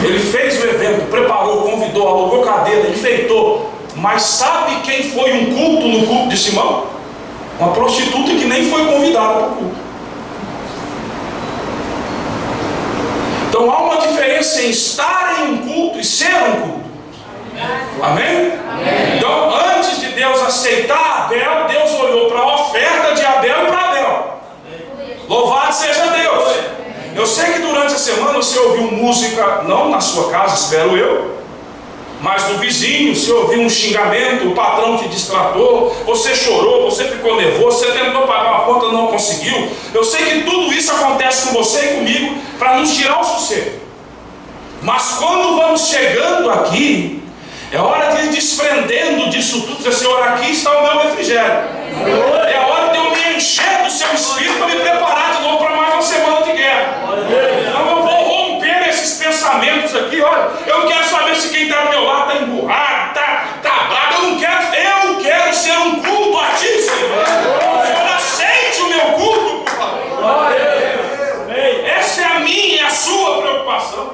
Ele fez o evento, preparou, convidou, alugou cadeira, enfeitou. Mas sabe quem foi um culto no culto de Simão? Uma prostituta que nem foi convidada para o culto. Então há uma diferença em estar em um culto e ser um culto. Amém? Amém. Então antes de Deus aceitar Abel, Deus olhou para a oferta de Abel e para Abel. Louvado seja Deus. Eu sei que durante a semana você ouviu música, não na sua casa, espero eu, mas do vizinho, você ouviu um xingamento, o patrão te distratou, você chorou, você ficou nervoso, você tentou pagar uma conta, não conseguiu. Eu sei que tudo isso acontece com você e comigo para nos tirar o sossego. Mas quando vamos chegando aqui, é hora de ir desprendendo disso tudo, dizer, Senhor, aqui está o meu refrigério. É hora de eu me encher do seu espírito para me preparar de novo para mais uma semana de guerra. Então eu vou romper esses pensamentos aqui, olha, eu não quero saber se quem está do meu lado está emburrado, está bravo, eu quero ser um culto a Ti, Senhor. Senhor, aceite o meu culto, por favor. Essa é a minha e a sua preocupação.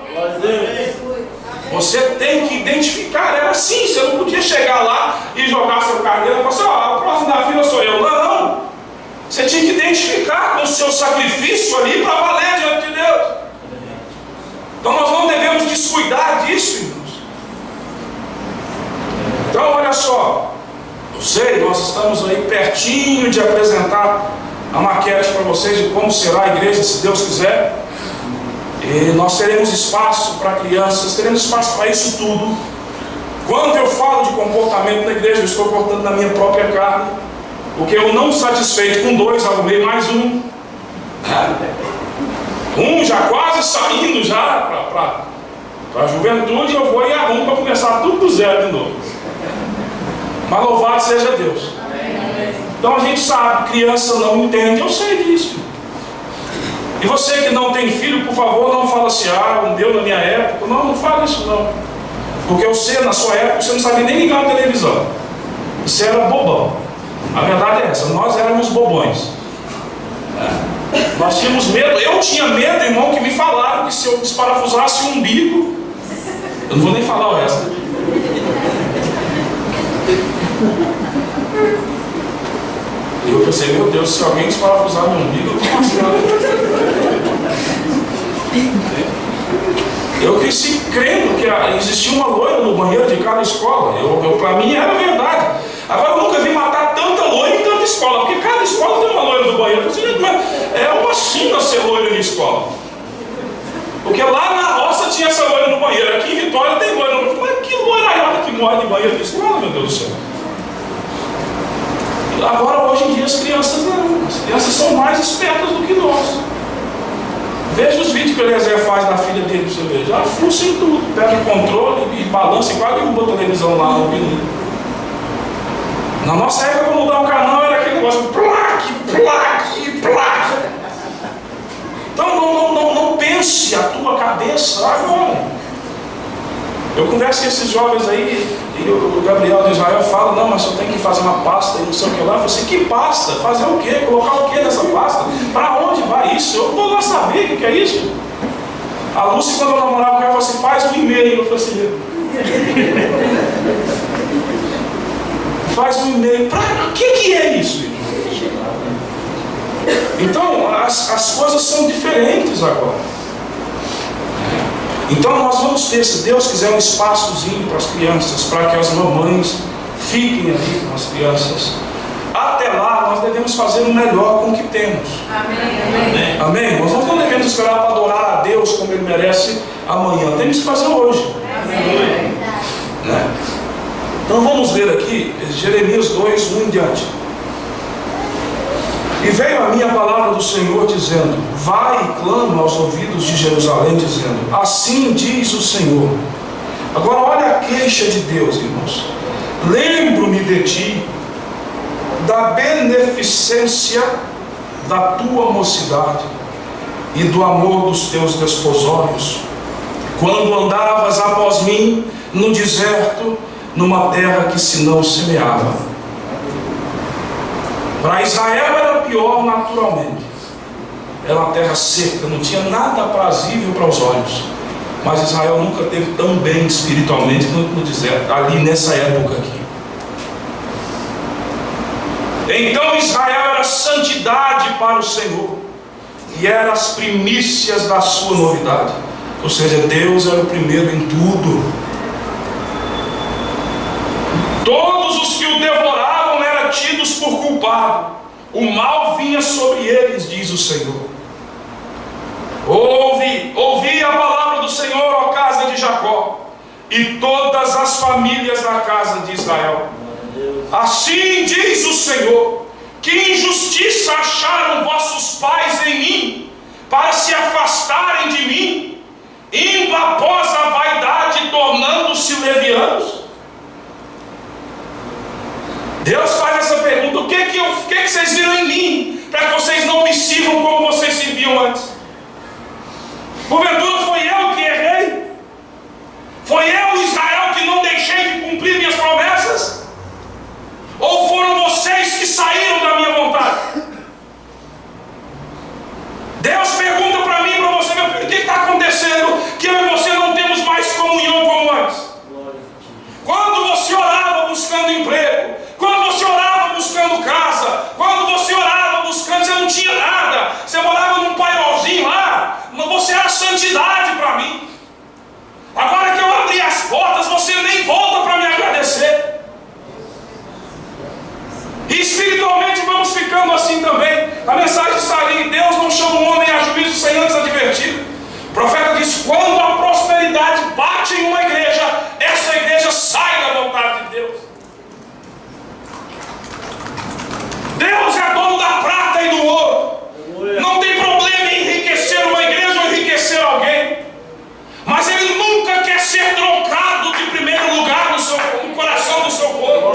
Você tem que identificar, era assim, você não podia chegar lá e jogar seu carneiro e falar assim, ó, a próxima da fila sou eu. Não. Você tinha que identificar com o seu sacrifício ali para valer diante de Deus. Então nós não devemos descuidar disso, irmãos. Então olha só, eu sei, nós estamos aí pertinho de apresentar a maquete para vocês de como será a igreja, se Deus quiser. E nós teremos espaço para crianças, teremos espaço para isso tudo. Quando eu falo de comportamento na igreja, eu estou cortando na minha própria carne, porque eu não satisfeito com 2, arrumei mais um. Um já quase saindo já para a juventude, eu vou e arrumo para começar tudo do zero de novo. Mas louvado seja Deus. Então a gente sabe, criança não entende, eu sei disso. E você que não tem filho, por favor, não fala assim, o meu na minha época. Não fala isso não. Porque você, na sua época, você não sabia nem ligar a televisão. Você era bobão. A verdade é essa, nós éramos bobões. Nós tínhamos medo, eu tinha medo, irmão, que me falaram que se eu desparafusasse o umbigo, eu não vou nem falar o resto. Eu pensei, meu Deus, se alguém desparafusar meu umbigo, eu vou passar. Eu cresci crendo que existia uma loira no banheiro de cada escola. Para mim era verdade. Agora eu nunca vi matar tanta loira em tanta escola, porque cada escola tem uma loira no banheiro. Eu falei, mas é uma china ser loira em escola. Porque lá na roça tinha essa loira no banheiro, aqui em Vitória tem loira no banheiro. Mas que loiraiada que morre de banheiro de escola, meu Deus do céu. Agora, hoje em dia, as crianças não. As crianças são mais espertas do que nós. Veja os vídeos que o Eliezer faz na filha dele, pra você ver. Já fuça em tudo. Pega o controle e balança igual derruba a televisão lá no ouvido. Na nossa época, para mudar um canal, era aquele negócio plaque. Então, não pense a tua cabeça agora. Eu converso com esses jovens aí, e o Gabriel de Israel fala, não, mas eu tenho que fazer uma pasta e não sei o que lá. Eu falei assim, que pasta? Fazer o quê? Colocar o quê nessa pasta? Para onde vai isso? Eu vou lá saber o que é isso. A Lúcia, quando eu namorava com ela, falou assim, faz um e-mail. Eu falei assim, faz um e-mail. Para o que é isso? Então, as coisas são diferentes agora. Então nós vamos ter, se Deus quiser, um espaçozinho para as crianças, para que as mamães fiquem ali com as crianças. Até lá nós devemos fazer o melhor com o que temos. Amém. Amém? Nós não devemos esperar para adorar a Deus como Ele merece amanhã. Temos que fazer hoje. Amém. Né? Então vamos ler aqui Jeremias 2, 1 em diante. E veio a mim a palavra do Senhor dizendo, vai e clama aos ouvidos de Jerusalém, dizendo, assim diz o Senhor. Agora olha a queixa de Deus, irmãos. Lembro-me de ti, da beneficência da tua mocidade e do amor dos teus desposórios, quando andavas após mim no deserto, numa terra que se não semeava. Para Israel era pior naturalmente. Era uma terra seca, não tinha nada aprazível para os olhos. Mas Israel nunca teve tão bem espiritualmente no deserto, ali nessa época aqui. Então Israel era santidade para o Senhor, e era as primícias da sua novidade. Ou seja, Deus era o primeiro em tudo. Todos os que o devoravam eram tidos por culpado. O mal vinha sobre eles, diz o Senhor. Ouvi a palavra do Senhor, ó casa de Jacó, e todas as famílias da casa de Israel. Assim diz o Senhor, que injustiça acharam vossos pais em mim, para se afastarem de mim, indo após a vaidade, tornando-se levianos. Deus faz essa pergunta, o que vocês viram em mim, para que vocês não me sirvam como vocês serviam antes? Porventura foi eu que errei? Foi eu, Israel, que não deixei de cumprir minhas promessas? Ou foram vocês que saíram da minha vontade? Deus pergunta para mim e para você, meu filho, o que está acontecendo que eu e você não temos mais comunhão como antes? Quando você orava buscando emprego, quando você orava buscando casa, quando você orava buscando, você não tinha nada, você morava num paiolzinho lá, você era santidade para mim. Agora que eu abri as portas, você nem volta para me agradecer. E espiritualmente vamos ficando assim também. A mensagem está ali, Deus não chama um homem a juízo sem antes advertir. O profeta diz, quando a prosperidade bate em uma igreja, essa igreja sai da vontade de Deus. Deus é dono da prata e do ouro. Não tem problema em enriquecer uma igreja ou enriquecer alguém. Mas Ele nunca quer ser trocado de primeiro lugar no coração do seu povo.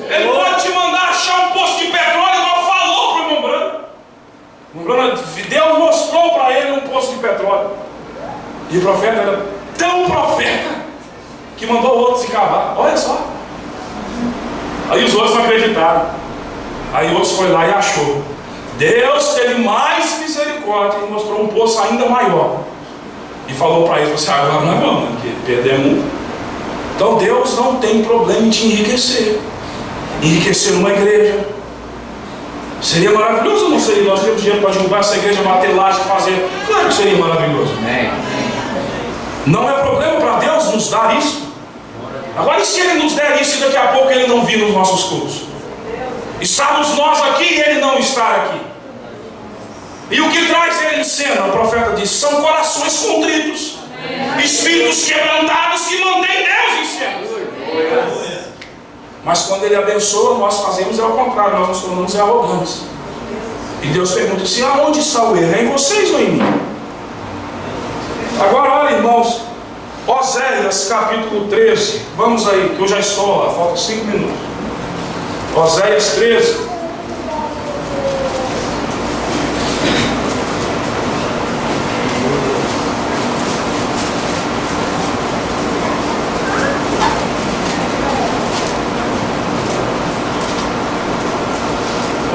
Ele pode te mandar achar um poço de petróleo, igual falou para o irmão Branco. Deus mostrou para ele um poço de petróleo. E o profeta era tão profeta que mandou outros se cavar. Olha só. Aí os outros não acreditaram. Aí outros foi lá e achou. Deus teve mais misericórdia e mostrou um poço ainda maior. E falou para eles, agora nós vamos, porque perdemos um. Então Deus não tem problema em te enriquecer. Enriquecer uma igreja. Seria maravilhoso ou não seria? Nós temos dinheiro para derrubar essa igreja, bater laje, fazer. Claro que seria maravilhoso. Não é problema para Deus nos dar isso. Agora, e se Ele nos der isso e daqui a pouco Ele não vir nos nossos cultos? Estamos nós aqui e Ele não está aqui. E o que traz Ele em cena? O profeta diz, são corações contritos, espíritos quebrantados que mantêm Deus em cena. Mas quando Ele abençoa, nós fazemos ao contrário, nós nos tornamos arrogantes. E Deus pergunta assim, aonde está o erro? É em vocês ou em mim? Agora olha, irmãos, Oséias capítulo 13, vamos aí, que eu já estou lá, falta 5 minutos. Oséias 13.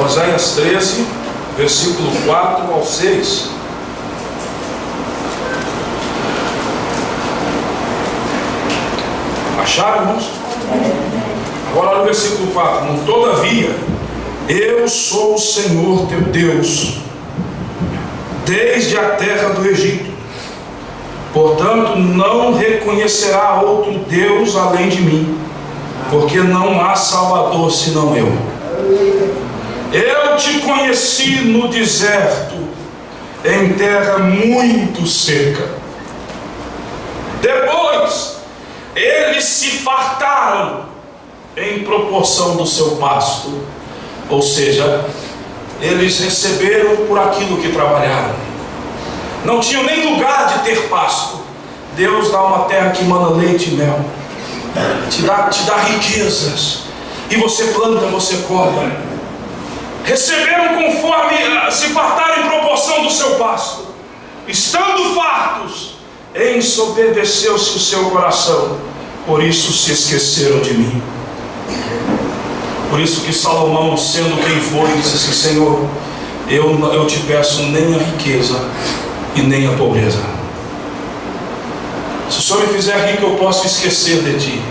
Oséias 13, versículo 4 ao 6. Acharam, irmãos? Agora olha o versículo 4. Todavia, eu sou o Senhor teu Deus, desde a terra do Egito. Portanto, não reconhecerá outro Deus além de mim, porque não há Salvador senão eu. Eu te conheci no deserto, em terra muito seca. Depois, eles se fartaram em proporção do seu pasto. Ou seja, eles receberam por aquilo que trabalharam. Não tinham nem lugar de ter pasto. Deus dá uma terra que emana leite e mel, te dá riquezas, e você planta, você colhe. Receberam conforme se fartaram em proporção do seu pasto. Estando fartos, ensoberbeceu-se o seu coração, por isso se esqueceram de mim. Por isso que Salomão, sendo quem foi, disse assim: Senhor, eu te peço nem a riqueza e nem a pobreza. Se o Senhor me fizer rico, eu posso esquecer de ti,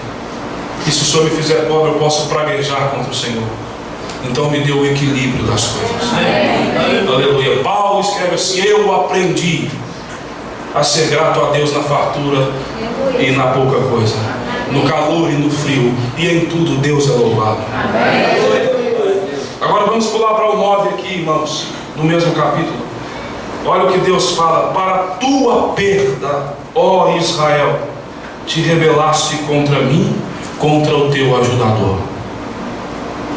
e se o Senhor me fizer pobre, eu posso praguejar contra o Senhor. Então me dê o equilíbrio das coisas. Aleluia. Paulo escreve assim: eu aprendi a ser grato a Deus na fartura e na pouca coisa, no calor e no frio, e em tudo Deus é louvado. Agora vamos pular para o 9 aqui, irmãos, no mesmo capítulo. Olha o que Deus fala: para tua perda, ó Israel, te rebelaste contra mim, contra o teu ajudador.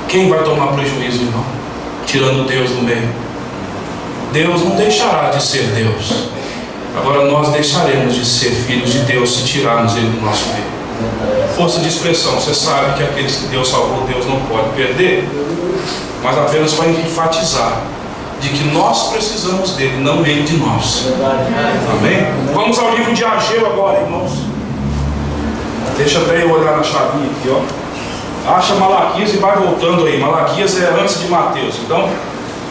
Quem vai tomar prejuízo, irmão? Tirando Deus do meio. Deus não deixará de ser Deus. Agora nós deixaremos de ser filhos de Deus se tirarmos Ele do nosso meio. Força de expressão. Você sabe que aqueles que Deus salvou, Deus não pode perder, mas apenas para enfatizar de que nós precisamos dele, não ele de nós. Amém? Vamos ao livro de Ageu agora, irmãos. Deixa até eu olhar na chavinha aqui, ó. Acha Malaquias e vai voltando aí. Malaquias é antes de Mateus. Então,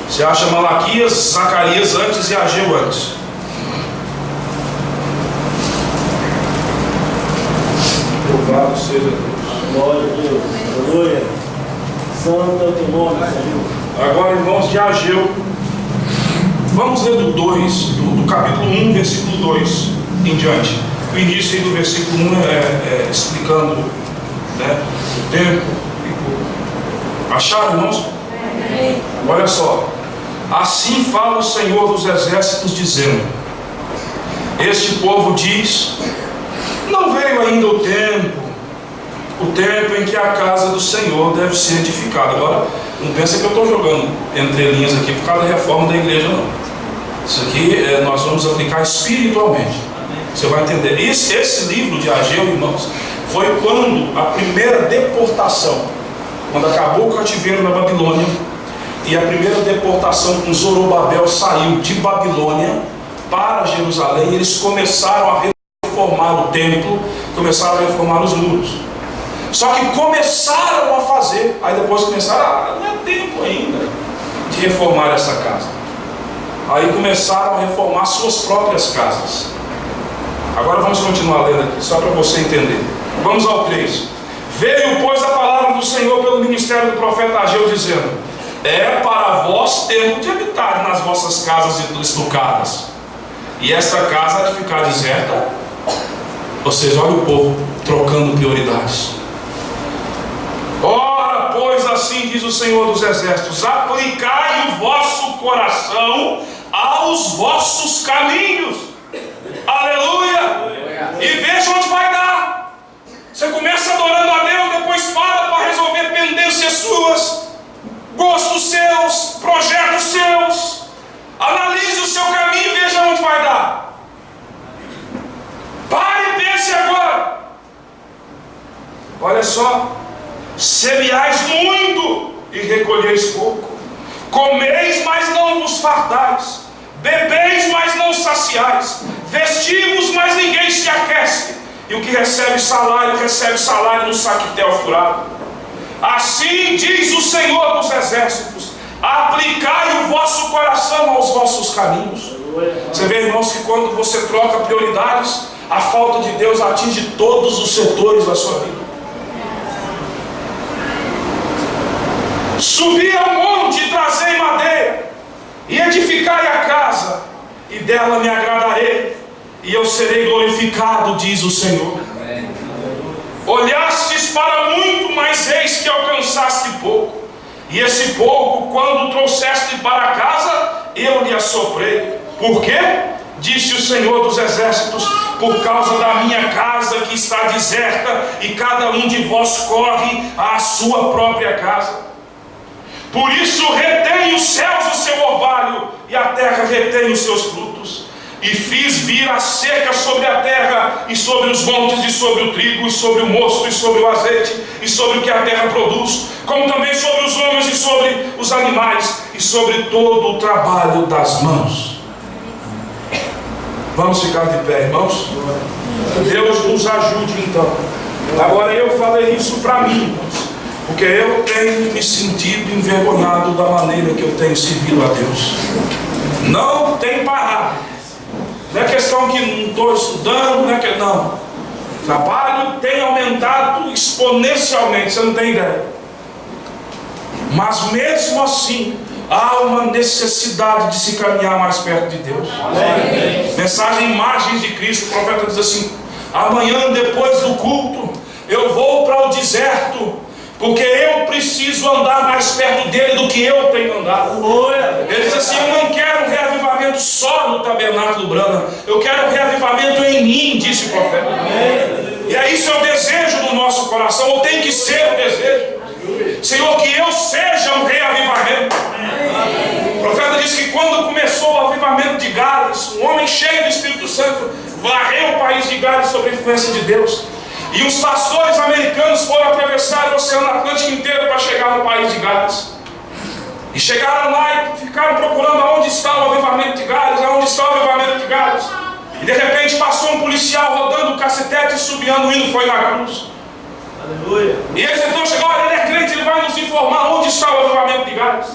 você acha Malaquias, Zacarias antes e Ageu antes. Louvado seja Deus. Glória a Deus. Aleluia. Santo é o teu nome, Senhor. Agora, irmãos, de Ageu. Vamos ler do 2, do capítulo 1, versículo 2 em diante. O início aí do versículo 1 é explicando, né, o tempo. Acharam, irmãos? Olha só. Assim fala o Senhor dos exércitos, dizendo: este povo diz: não veio ainda o tempo em que a casa do Senhor deve ser edificada. Agora, não pensa que eu estou jogando entre linhas aqui por causa da reforma da igreja, não. Isso aqui nós vamos aplicar espiritualmente. Você vai entender. Esse livro de Ageu, irmãos, foi quando a primeira deportação, quando acabou o cativeiro na Babilônia, e a primeira deportação com Zorobabel saiu de Babilônia para Jerusalém, eles começaram a reformar o templo, começaram a reformar os muros. Só que começaram a fazer, aí depois começaram, não é tempo ainda de reformar essa casa. Aí começaram a reformar suas próprias casas. Agora vamos continuar lendo aqui, só para você entender. Vamos ao 3. Veio, pois, a palavra do Senhor pelo ministério do profeta Ageu, dizendo: é para vós tempo de habitar nas vossas casas estucadas, e esta casa há de ficar deserta. Ou seja, olha o povo trocando prioridades. Ora, pois, assim diz o Senhor dos exércitos: aplicai o vosso coração aos vossos caminhos. Aleluia! E veja onde vai dar. Você começa adorando a Deus, depois para resolver pendências suas, gostos seus, projetos seus. Analise o seu caminho e veja onde vai dar. Pare e pense agora. Olha só: semeais muito e recolheis pouco, comeis, mas não vos fartais, bebeis, mas não saciais, vestimos, mas ninguém se aquece, e o que recebe salário no saquetel furado. Assim diz o Senhor dos exércitos: aplicai o vosso coração aos vossos caminhos. Você vê, irmãos, que quando você troca prioridades, a falta de Deus atinge todos os setores da sua vida. Subi ao monte e trazei madeira, e edificai a casa, e dela me agradarei, e eu serei glorificado, diz o Senhor. Olhastes para muito, mas eis que alcançaste pouco. E esse pouco, quando trouxeste para casa, eu lhe assoprei. Por quê? Disse o Senhor dos Exércitos: por causa da minha casa que está deserta, e cada um de vós corre à sua própria casa. Por isso retém os céus o seu orvalho, e a terra retém os seus frutos. E fiz vir a seca sobre a terra, e sobre os montes, e sobre o trigo, e sobre o mosto, e sobre o azeite, e sobre o que a terra produz, como também sobre os homens, e sobre os animais, e sobre todo o trabalho das mãos. Vamos ficar de pé, irmãos? Deus nos ajude então. Agora eu falei isso para mim, irmãos, porque eu tenho me sentido envergonhado da maneira que eu tenho servido a Deus. Não tem parado. Não é questão que não estou estudando, não é que não. O trabalho tem aumentado exponencialmente, você não tem ideia. Mas mesmo assim, há uma necessidade de se caminhar mais perto de Deus. Amém. Mensagem Imagens de Cristo, o profeta diz assim: amanhã, depois do culto, eu vou para o deserto, porque eu preciso andar mais perto dele do que eu tenho andado. Ele diz assim: eu não quero um reavivamento só no tabernáculo Brana, eu quero um reavivamento em mim, disse o profeta. E é isso, é o desejo do nosso coração, ou tem que ser o desejo. Senhor, que eu seja um reavivamento. O profeta disse que quando começou o avivamento de Gales, um homem cheio do Espírito Santo varreu o país de Gales sob a influência de Deus. E os pastores americanos foram atravessar o Oceano Atlântico inteiro para chegar no país de Gales. E chegaram lá e ficaram procurando aonde está o avivamento de Gales, aonde está o avivamento de Gales. E de repente passou um policial rodando o cacetete e subiando o hino, foi na cruz. Aleluia. E eles então chegaram: olha, ele é crente, ele vai nos informar onde está o avivamento de Gales.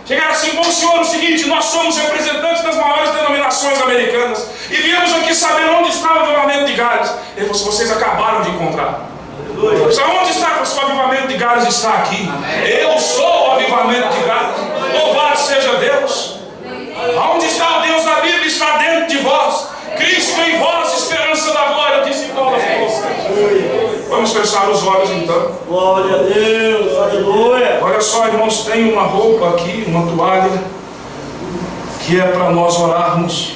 Chegaram assim: bom senhor, é o seguinte, nós somos representantes das maiores denominações americanas e viemos aqui saber onde está o avivamento de Gales. Ele falou: vocês acabaram de encontrar. Onde está o avivamento de Gales? Está aqui. Eu sou o avivamento de Gales. Louvado seja Deus. Onde está o Deus da Bíblia? Está dentro de vós. Cristo em vós, esperança da glória, disse Paulo. Vamos fechar os olhos então. Glória a Deus, aleluia. Olha só, irmãos, tem uma roupa aqui, uma toalha, que é para nós orarmos.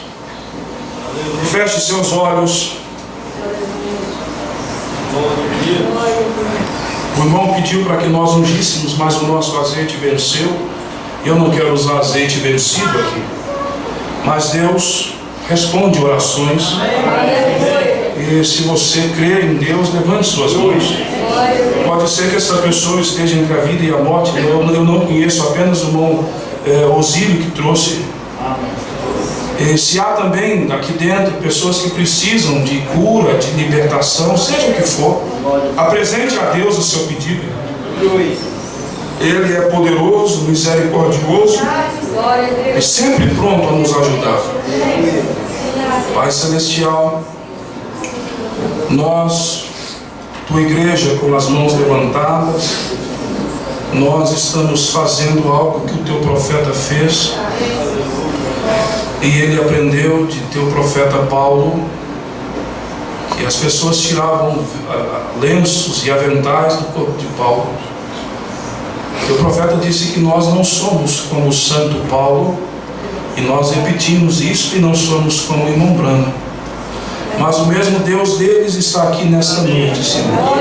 Feche seus olhos. O irmão pediu para que nós ungíssemos, mas o nosso azeite venceu. Eu não quero usar azeite vencido aqui, mas Deus responde orações. E se você crê em Deus, levante suas mãos. Pode ser que essa pessoa esteja entre a vida e a morte. Eu não conheço, apenas o irmão Osílio que trouxe. E se há também aqui dentro pessoas que precisam de cura, de libertação, seja o que for, apresente a Deus o seu pedido. Ele é poderoso, misericordioso e sempre pronto a nos ajudar. Pai Celestial, nós, tua igreja com as mãos levantadas, nós estamos fazendo algo que o teu profeta fez, e ele aprendeu de teu profeta Paulo, que as pessoas tiravam lenços e aventais do corpo de Paulo. O profeta disse que nós não somos como o santo Paulo, e nós repetimos isso, e não somos como o irmão Brana. Mas o mesmo Deus deles está aqui nesta noite, Senhor.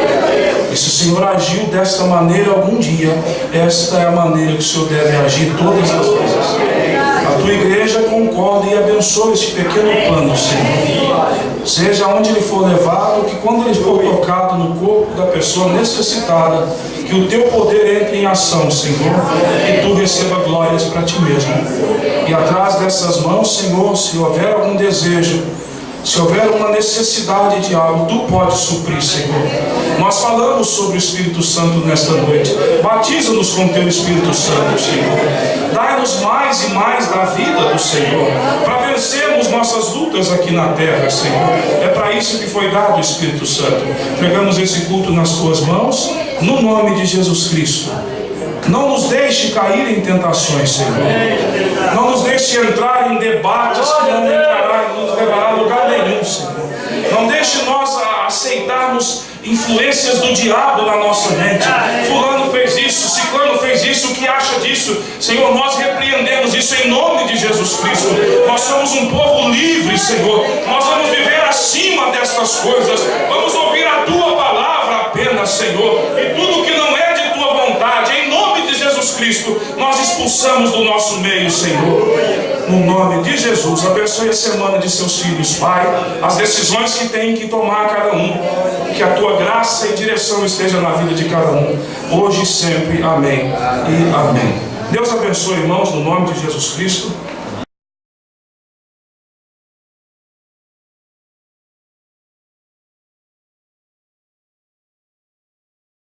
E se o Senhor agiu desta maneira algum dia, esta é a maneira que o Senhor deve agir todas as vezes. A tua igreja concorda e abençoa este pequeno plano, Senhor. Seja onde ele for levado, que quando ele for tocado no corpo da pessoa necessitada, que o teu poder entre em ação, Senhor, e tu receba glórias para ti mesmo. E atrás dessas mãos, Senhor, se houver algum desejo, Se houver uma necessidade de algo, Tu pode suprir, Senhor. Nós falamos sobre o Espírito Santo nesta noite. Batiza-nos com Teu Espírito Santo, Senhor. Dai-nos mais e mais da vida do Senhor, para vencermos nossas lutas aqui na terra, Senhor. É para isso que foi dado o Espírito Santo. Entregamos esse culto nas Tuas mãos, no nome de Jesus Cristo. Não nos deixe cair em tentações, Senhor. Não nos deixe entrar em debates que não nos levará a lugar nenhum, Senhor. Não deixe nós aceitarmos influências do diabo na nossa mente. Fulano fez isso, ciclano fez isso, o que acha disso? Senhor, nós repreendemos isso em nome de Jesus Cristo. Nós somos um povo livre, Senhor. Nós vamos viver acima destas coisas. Vamos ouvir a Tua palavra apenas, Senhor. E tudo que não é de Tua vontade, em nome de Jesus Cristo, nós expulsamos do nosso meio, Senhor. No nome de Jesus, abençoe a semana de seus filhos, Pai. As decisões que tem que tomar cada um. Que a Tua graça e direção esteja na vida de cada um, hoje e sempre. Amém e amém. Deus abençoe, irmãos, no nome de Jesus Cristo.